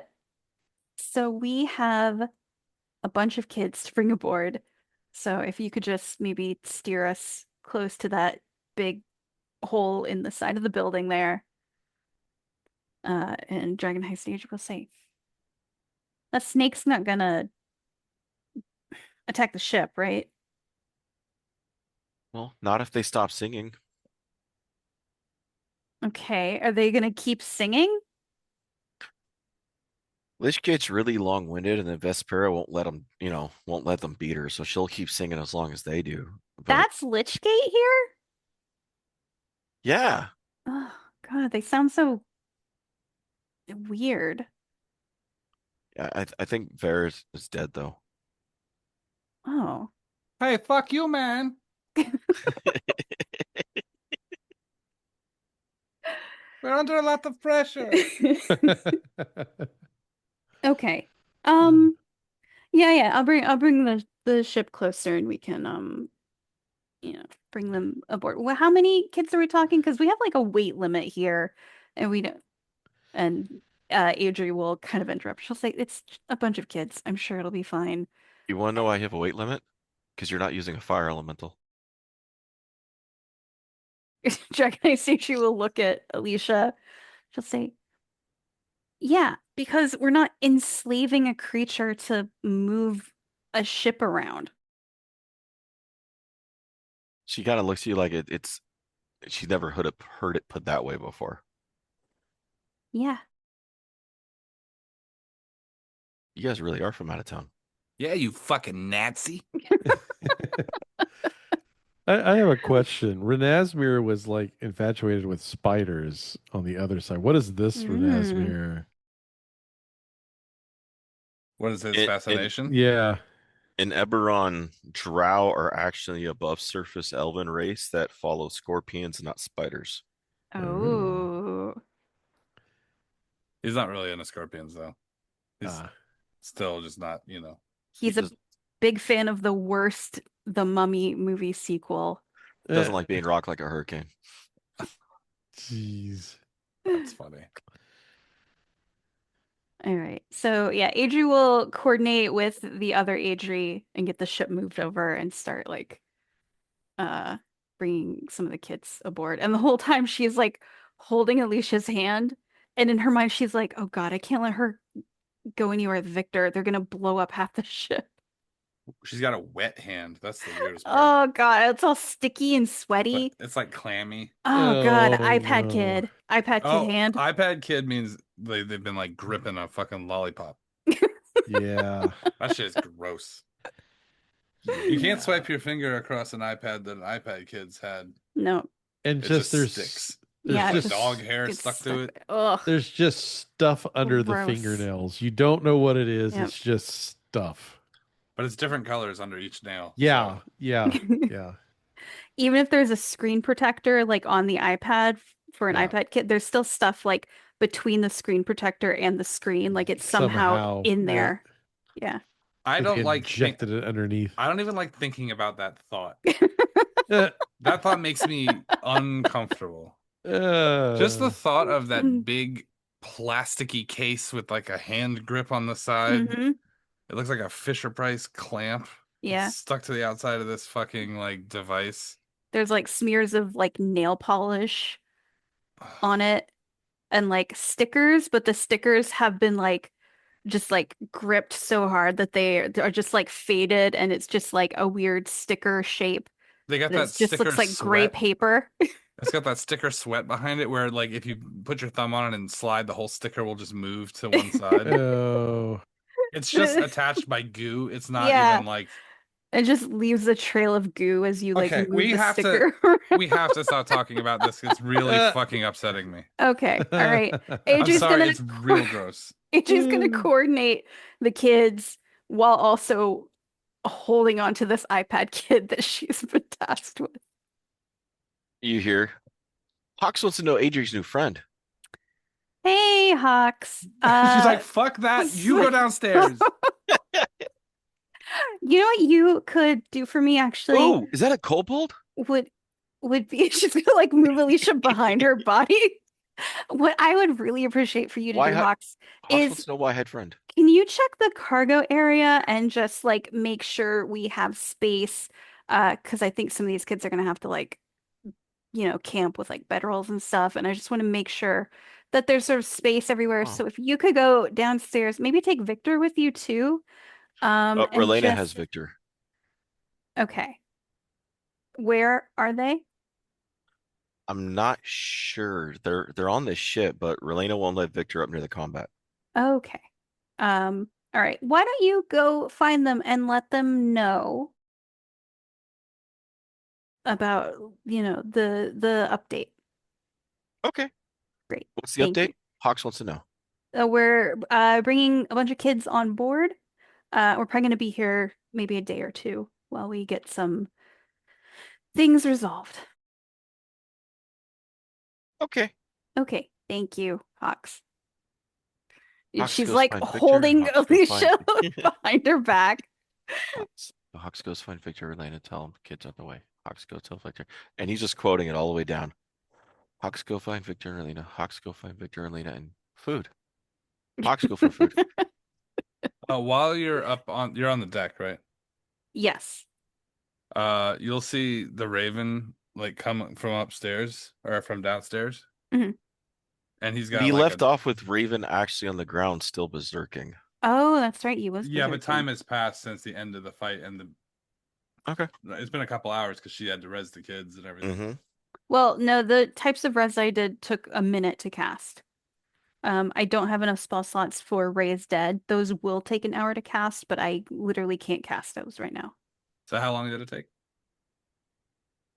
so we have a bunch of kids to bring aboard. So if you could just maybe steer us close to that big hole in the side of the building there." And Dragon High Stage will say, "That snake's not gonna attack the ship, right?" Well, not if they stop singing. Okay, are they gonna keep singing? Lich Gate's really long-winded, and the Vespera won't let them, won't let them beat her, so she'll keep singing as long as they do. But That's Lichgate here? yeah, Oh God, they sound so weird. I think Varys is dead though. Oh. Hey, fuck you, man. We're under a lot of pressure. Okay. Yeah, I'll bring the ship closer and we can bring them aboard. Well, how many kids are we talking? Because we have like a weight limit here and we don't and Adri will kind of interrupt. She'll say it's a bunch of kids. I'm sure it'll be fine. You want to know why I have a weight limit? Because you're not using a fire elemental. Dragon I see she will look at Alicia. She'll say, "Yeah, because we're not enslaving a creature to move a ship around." She kind of looks at you like it's she's never heard it put that way before. Yeah. You guys really are from out of town. Yeah, you fucking Nazi. I have a question. Renasmir was like infatuated with spiders on the other side. What is this Renasmir? What is his It- fascination? Yeah. In Eberron, drow are actually above surface elven race that follow scorpions, not spiders. Oh. He's not really into scorpions, though. He's Ah. still just not, He's a big fan of the worst The Mummy movie sequel. Doesn't like being rocked like a hurricane. Jeez. That's funny. All right. So yeah, Adri will coordinate with the other Adri and get the ship moved over and start like bringing some of the kids aboard. And the whole time she's like holding Alicia's hand, and in her mind she's like, "Oh God, I can't let her go anywhere with Victor. They're gonna blow up half the ship." She's got a wet hand. That's the weirdest part. Oh God, it's all sticky and sweaty. It's like clammy. Oh God, Oh, iPad no. kid. iPad kid Oh, hand. iPad kid means they've been like gripping a fucking lollipop. Yeah. That shit's gross. You can't swipe your finger across an iPad that an iPad kid's had. No. And It just just sticks. there's Yeah, it Like just dog hair gets stuck to it. Ugh. there's just stuff under the Gross. fingernails. You don't know what it is. Yep. It's just stuff. But it's different colors under each nail. Yeah. So Yeah. Yeah. Even if there's a screen protector like on the iPad for an Yeah. iPad kit, there's still stuff like between the screen protector and the screen, like it's somehow in yeah. there. Yeah. I Like don't like injected it underneath. I don't even like thinking about that thought. Eh, That thought makes me uncomfortable. Just the thought of that big plasticky case with like a hand grip on the side. Mm-hmm. It looks like a Fisher Price clamp. Yeah. It's stuck to the outside of this fucking like device. There's like smears of like nail polish on it and like stickers, but the stickers have been like just like gripped so hard that they are just like faded and it's just like a weird sticker shape. They got It that just sticker looks like gray sweat. paper. It's got that sticker sweat behind it where like if you put your thumb on it and slide, the whole sticker will just move to one side. Oh. It's just attached by goo. It's not Yeah. even like It just leaves a trail of goo as you like okay, move we the have sticker to around. we have to stop talking about this. It's really fucking upsetting me. Okay, all right. I'm AJ's sorry, gonna it's real gross. AJ's gonna coordinate the kids while also holding on to this iPad kid that she's been tasked with. You hear? Hawks wants to know Adrie's new friend. Hey, Hawks. She's like, fuck that. You go downstairs. You know what you could do for me actually Oh, is that a kobold? would be she's gonna like move Alicia behind her body. What I would really appreciate for you to Why do, ha- Hawks, Hawks wants is to know why I had friend. can you check the cargo area and just like make sure we have space? Because I think some of these kids are gonna have to like, camp with like bedrolls and stuff, and I just want to make sure that there's sort of space everywhere. Oh. So if you could go downstairs, maybe take Victor with you too. And Rayne has just Victor. okay. Where are they? I'm not sure. They're on this ship, but Relena won't let Victor up near the combat. Okay. All right. Why don't you go find them and let them know about, the update. Okay. Great. What's the Thank update? you. Hawks wants to know. We're bringing a bunch of kids on board. We're probably going to be here maybe a day or two while we get some things resolved. Okay. Okay. Thank you, Hawks. Hawks She's goes like find Victor, holding Hawks goes Alicia find- behind her back. Hawks goes find Victor, Relena, tell him kids on the way. Hawks go tell Victor. And he's just quoting it all the way down. Hawks go find Victor and Relena. Hawks go find Victor and Relena and food. Hawks go for food. While you're on the deck, right? Yes. You'll see the Raven like come from upstairs or from downstairs. Mhm. And he's got We like left off with Raven actually on the ground, still berserking. Oh, that's right. He was yeah, but berserking. time has passed since the end of the fight, and Okay. it's been a couple hours because she had to res the kids and everything. Mm-hmm. Well, no, the types of res I did took a minute to cast. I don't have enough spell slots for Raise Dead. Those will take an hour to cast, but I literally can't cast those right now. So how long did it take?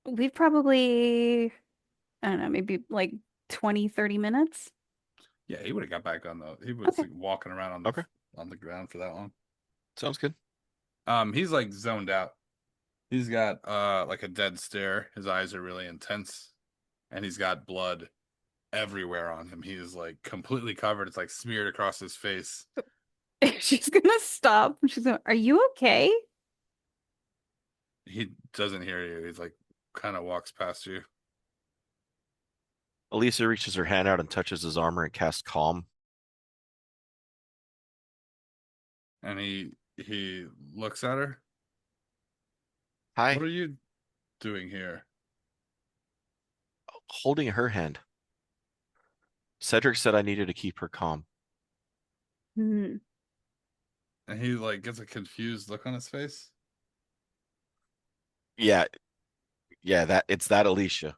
We've probably, I don't know, maybe like 20, 30 minutes. Yeah, he would have got back on the. He was Okay. like, walking around on the ground for that long. Sounds good. He's like zoned out. He's got like a dead stare. His eyes are really intense, and he's got blood everywhere on him. He is like completely covered. It's like smeared across his face. She's gonna stop. She's going, are you okay? He doesn't hear you. He's like kind of walks past you. Elisa reaches her hand out and touches his armor and casts calm. And he looks at her. Hi. What are you doing here? Holding her hand. Cedric said I needed to keep her calm. Hmm. And he like gets a confused look on his face. Yeah, it's that Alicia.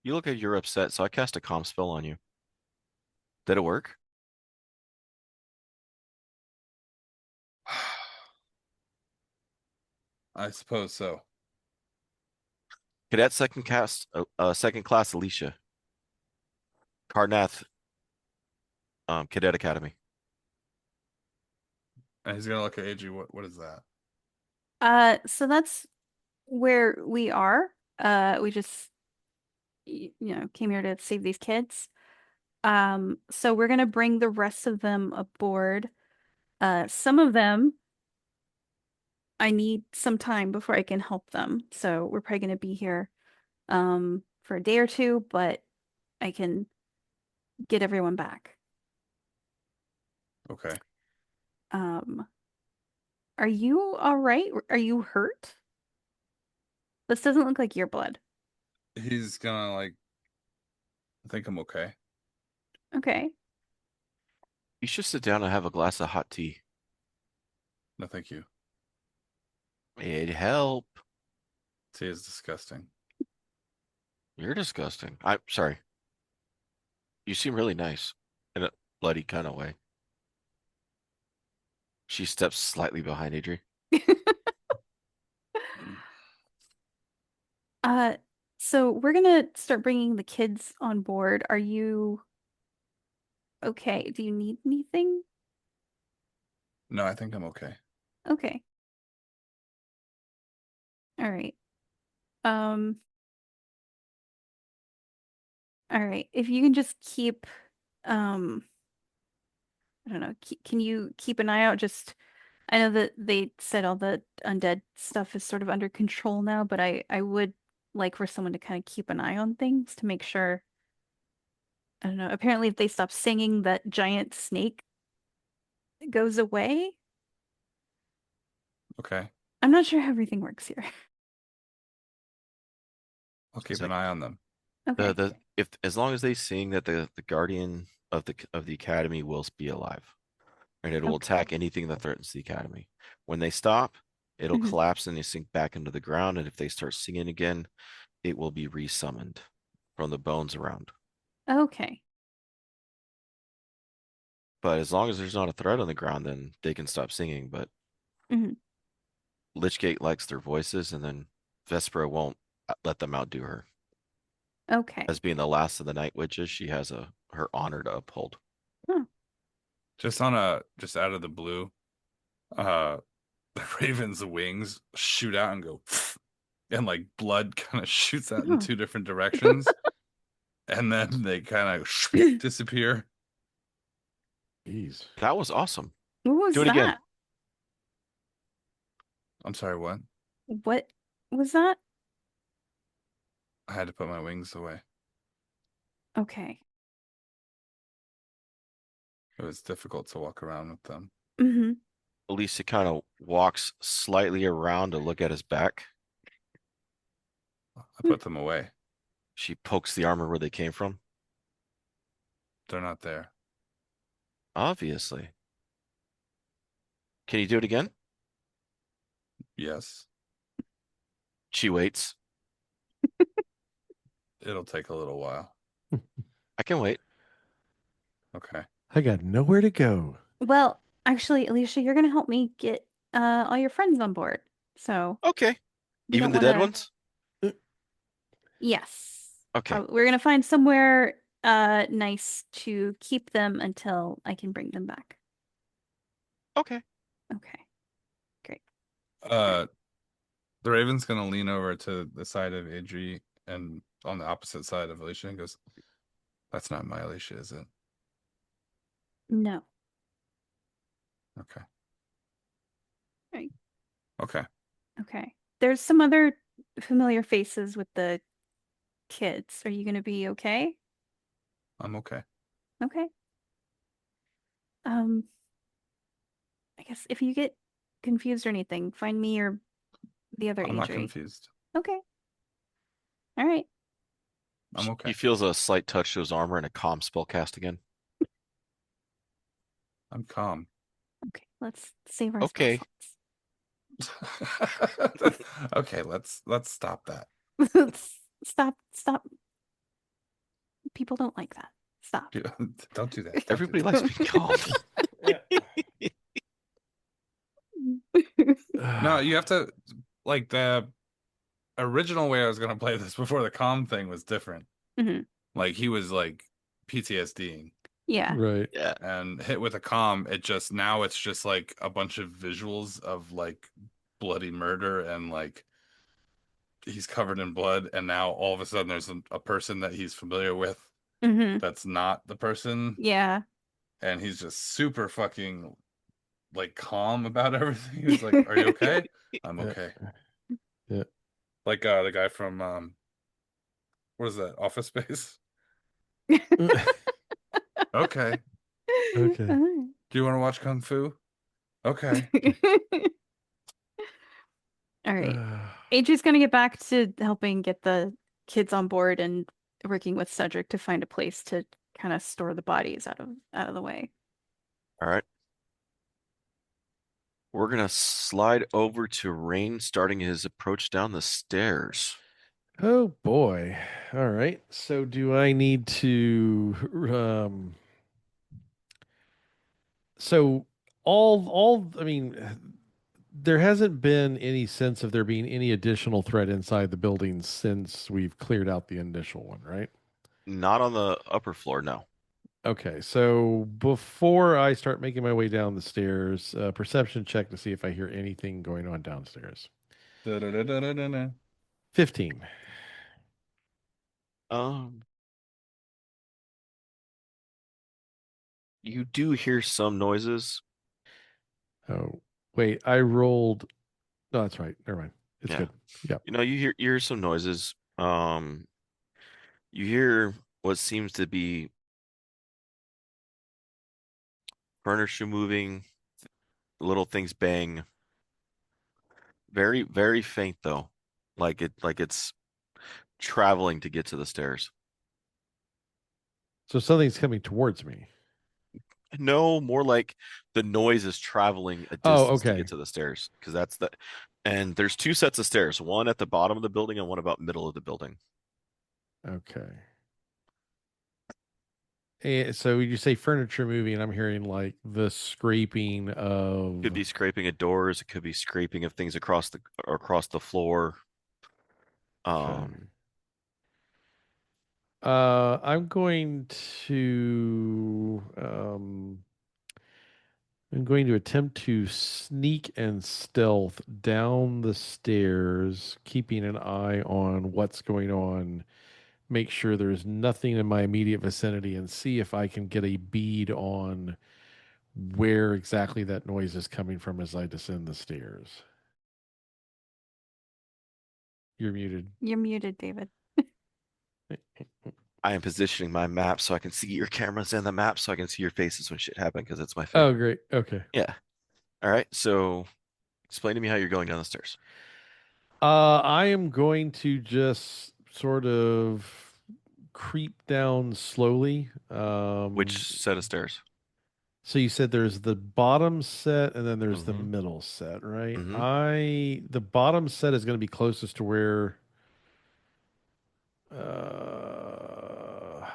You look like you're upset, so I cast a calm spell on you. Did it work? I suppose so. Cadet second class Alicia. Carnath, Cadet Academy. And he's gonna look at AG. What is that? So that's where we are. We just came here to save these kids. So we're gonna bring the rest of them aboard. Some of them I need some time before I can help them. So we're probably going to be here for a day or two, but I can get everyone back. Okay. Um, are you all right? Are you hurt? This doesn't look like your blood. He's gonna like. I think I'm okay. Okay. You should sit down and have a glass of hot tea. No, thank you. It'd help. Tea is disgusting. You're disgusting. I'm sorry. You seem really nice in a bloody kind of way. She steps slightly behind Adrie. Uh, so we're gonna start bringing the kids on board. Are you okay? Do you need anything? No, I think I'm okay. Okay. All right. Um, all right. If you can just keep, um, I don't know, can you keep an eye out? Just, I know that they said all the undead stuff is sort of under control now, but I would like for someone to kind of keep an eye on things to make sure. I don't know. Apparently, if they stop singing, that giant snake goes away. Okay. I'm not sure how everything works here. I'll keep It's an like eye on them. Okay. the if as long as they sing that the guardian of the academy will be alive, and it will Okay. attack anything that threatens the academy. When they stop, it'll Mhm. collapse and they sink back into the ground. And if they start singing again, it will be resummoned from the bones around. Okay. But as long as there's not a threat on the ground, then they can stop singing. But Mhm. Lichgate likes their voices, and then Vespera won't let them outdo her. Okay. As being the last of the night witches, she has her honor to uphold. Oh. Just out of the blue, the raven's wings shoot out and go, and like blood kind of shoots out in Oh. two different directions, and then they kind of disappear. Jeez. That was awesome. What was Do it again. that? I'm sorry, what? What was that? I had to put my wings away. Okay. It was difficult to walk around with them. Mm-hmm. Alicia kind of walks slightly around to look at his back. I put them away. She pokes the armor where they came from. They're not there. Obviously. Can you do it again? Yes. She waits. It'll take a little while. I can wait. Okay. I got nowhere to go. Well, actually, Alicia, you're gonna help me get all your friends on board. So Okay. we Even don't the dead wanna. ones? Yes. Okay. We're gonna find somewhere nice to keep them until I can bring them back. Okay. Okay. Great. The raven's gonna lean over to the side of Adrie and on the opposite side of Alicia and goes, "That's not my Alicia, is it?" No. Okay. Right. Okay. Okay. There's some other familiar faces with the kids. Are you gonna be okay? I'm okay. Okay. I guess if you get confused or anything, find me or the other I'm not Adri. confused. Okay. All right. I'm okay. He feels a slight touch to his armor and a calm spell cast again. I'm calm. Okay. Let's save our spell Okay. Okay, let's stop that. slots. Stop. People don't like that. Stop. Don't do that. Don't Everybody do likes being calm. that. No, you have to like the original way I was gonna play this before the calm thing was different. Mhm. Like he was like PTSDing Yeah. Right. Yeah. and hit with a calm, it's just like a bunch of visuals of like bloody murder and like he's covered in blood and now all of a sudden there's a person that he's familiar with Hmm. that's not the person Yeah. and he's just super fucking like calm about everything. He was like, "Are you okay?" "I'm Yeah. okay." Yeah. Like the guy from what is that? Office Space. Okay. Okay. Do you want to watch Kung Fu? Okay. All right. Adrie's gonna get back to helping get the kids on board and working with Cedric to find a place to kind of store the bodies out of the way. All right. We're gonna slide over to Rayne starting his approach down the stairs. Oh boy. All right. So do I need to so all I mean there hasn't been any sense of there being any additional threat inside the building since we've cleared out the initial one, right? Not on the upper floor, no. Okay, so before I start making my way down the stairs, perception check to see if I hear anything going on downstairs. Da-da-da-da-da-da. 15. Um, you do hear some noises. Oh, wait, I rolled. No, that's right. Never mind. It's Yeah. good. Yep. You hear some noises. You hear what seems to be furniture moving, little things bang. Very, very faint though. Like it's traveling to get to the stairs. So something's coming towards me. No, more like the noise is traveling a Oh, distance to okay. get to the stairs. Because that's the and there's two sets of stairs, one at the bottom of the building and one about middle of the building. Okay. And so you say furniture moving, I'm hearing like the scraping Could of. be scraping of doors, it could be scraping of things across the floor. Okay. Um, I'm going to I'm going to attempt to sneak and stealth down the stairs, keeping an eye on what's going on. Make sure there's nothing in my immediate vicinity and see if I can get a bead on where exactly that noise is coming from as I descend the stairs. You're muted. You're muted, David. I am positioning my map so I can see your cameras and the map so I can see your faces when shit happens because it's my Oh, favorite. great. Okay. Yeah. All right. So explain to me how you're going down the stairs. I am going to just sort of creep down slowly. Which set of stairs? So you said there's the bottom set and then there's the Mm-hmm. middle set, right? Mm-hmm. The bottom set is going to be closest to where uh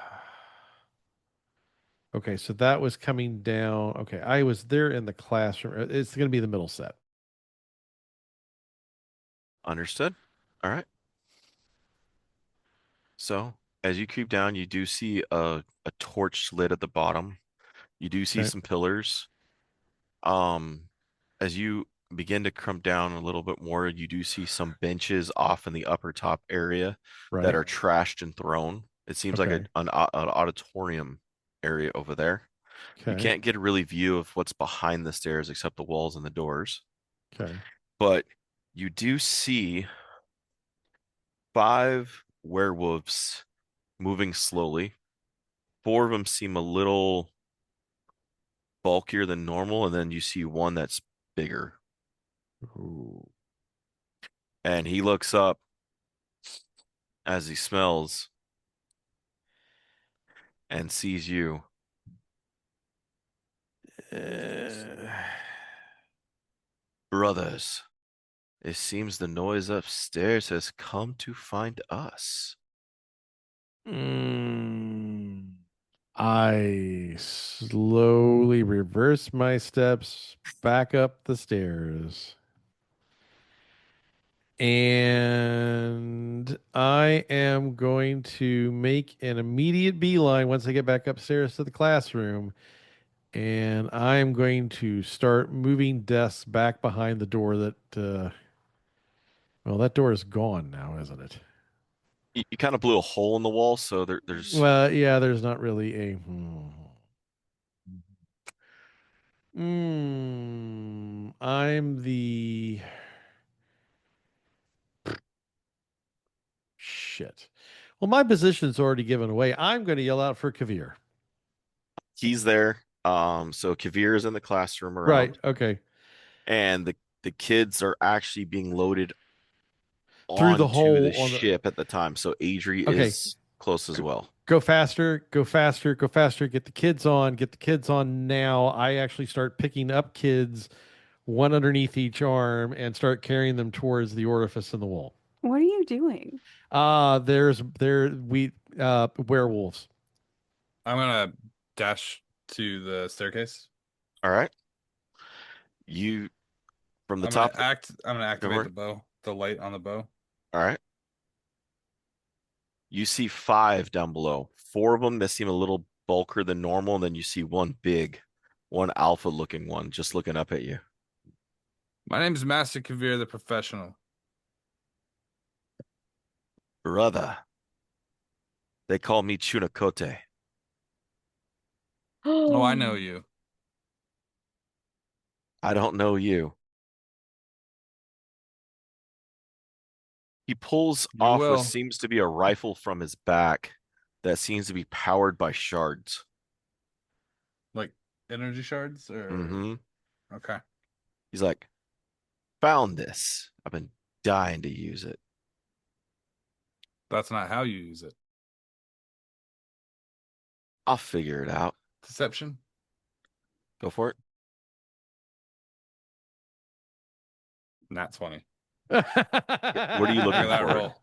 okay, so that was coming down. Okay, I was there in the classroom. It's going to be the middle set. Understood. All right. So as you creep down, you do see a torch lit at the bottom. You do see Okay. some pillars. Um, as you begin to come down a little bit more, you do see some benches off in the upper top area that Right. are trashed and thrown. It seems like Okay. an auditorium area over there. You Okay. can't get a really view of what's behind the stairs except the walls and the doors, Okay. but you do see five werewolves moving slowly. Four of them seem a little bulkier than normal, and then you see one that's bigger. Ooh. And he looks up as he smells and sees you. Uh, Brothers, it seems the noise upstairs has come to find us. mm, I slowly reverse my steps back up the stairs. And I am going to make an immediate beeline once I get back upstairs to the classroom. And I'm going to start moving desks back behind the door well, that door is gone now, isn't it? You kind of blew a hole in the wall, so there's Well, yeah, there's not really a. I'm the shit. Well, my position's already given away. I'm going to yell out for Kaeviir. He's there. So Kaeviir is in the classroom Right. around, Okay. and the kids are actually being loaded Through the onto the hole on the. ship at the time. So Adrie Okay. is close as well. Go faster. Go faster. Go faster. Get the kids on. Get the kids on now. I actually start picking up kids, one underneath each arm, and start carrying them towards the orifice in the wall. What are you doing? There we werewolves. I'm gonna dash to the staircase. All right. You from the I'm gonna top. I'm gonna Go activate for the it. bow, the light on the bow. All right. You see 5 down below. 4 of them that seem a little bulkier than normal, and then you see one big, one alpha looking one just looking up at you. My name is Master Kaeviir, the professional. Brother, they call me Chunacopy. Oh, I know you. I don't know you. He pulls You off what will. seems to be a rifle from his back that seems to be powered by shards. Like energy shards or hmm okay. He's like, found this. I've been dying to use it. That's not how you use it. I'll figure it out. Deception. Go for it. Nat 20. What are you Look at looking that for? roll.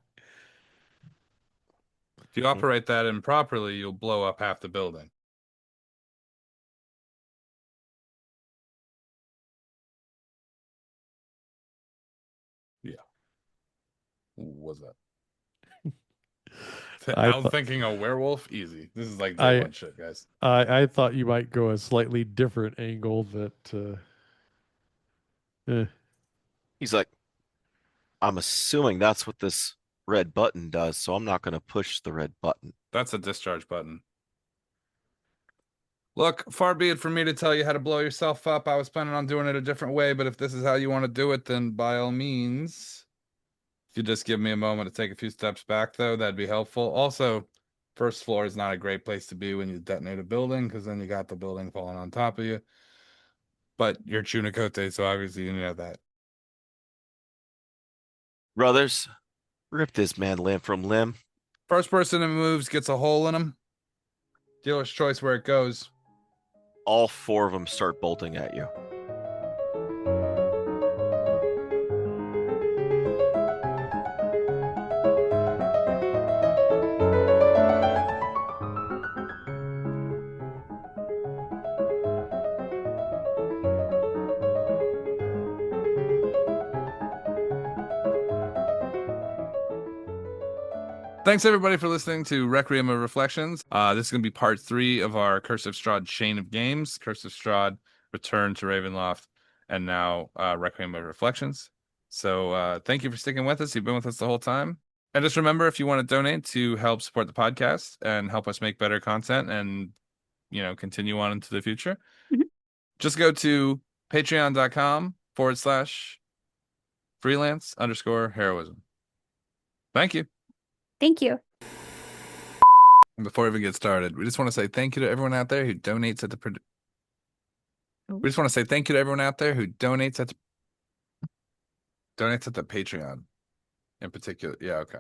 If you operate that improperly, you'll blow up half the building. Yeah. What was that? I I'm thought thinking a werewolf. Easy. This is like day I one shit, guys. I thought you might go a slightly different angle that eh. He's like, I'm assuming that's what this red button does, so I'm not going to push the red button. That's a discharge button. Look, far be it from me to tell you how to blow yourself up. I was planning on doing it a different way, but if this is how you want to do it, then by all means. If you just give me a moment to take a few steps back, though, that'd be helpful. Also, first floor is not a great place to be when you detonate a building, because then you got the building falling on top of you. But you're Chunacopy, so obviously you know that. Brothers, rip this man limb from limb. First person that moves gets a hole in him. Dealer's choice where it goes. All 4 of them start bolting at you. Thanks everybody for listening to Requiem of Reflections. This is going to be part 3 of our Curse of Strahd chain of games. Curse of Strahd, Return to Ravenloft, and now Requiem of Reflections. So thank you for sticking with us. You've been with us the whole time. And just remember, if you want to donate to help support the podcast and help us make better content and, continue on into the future, just go to patreon.com/freelance_heroism. Thank you. Thank you. And before we even get started, we just want to say thank you to everyone out there who donates at the. We just want to say thank you to everyone out there who donates at the Patreon, in particular. Yeah, okay.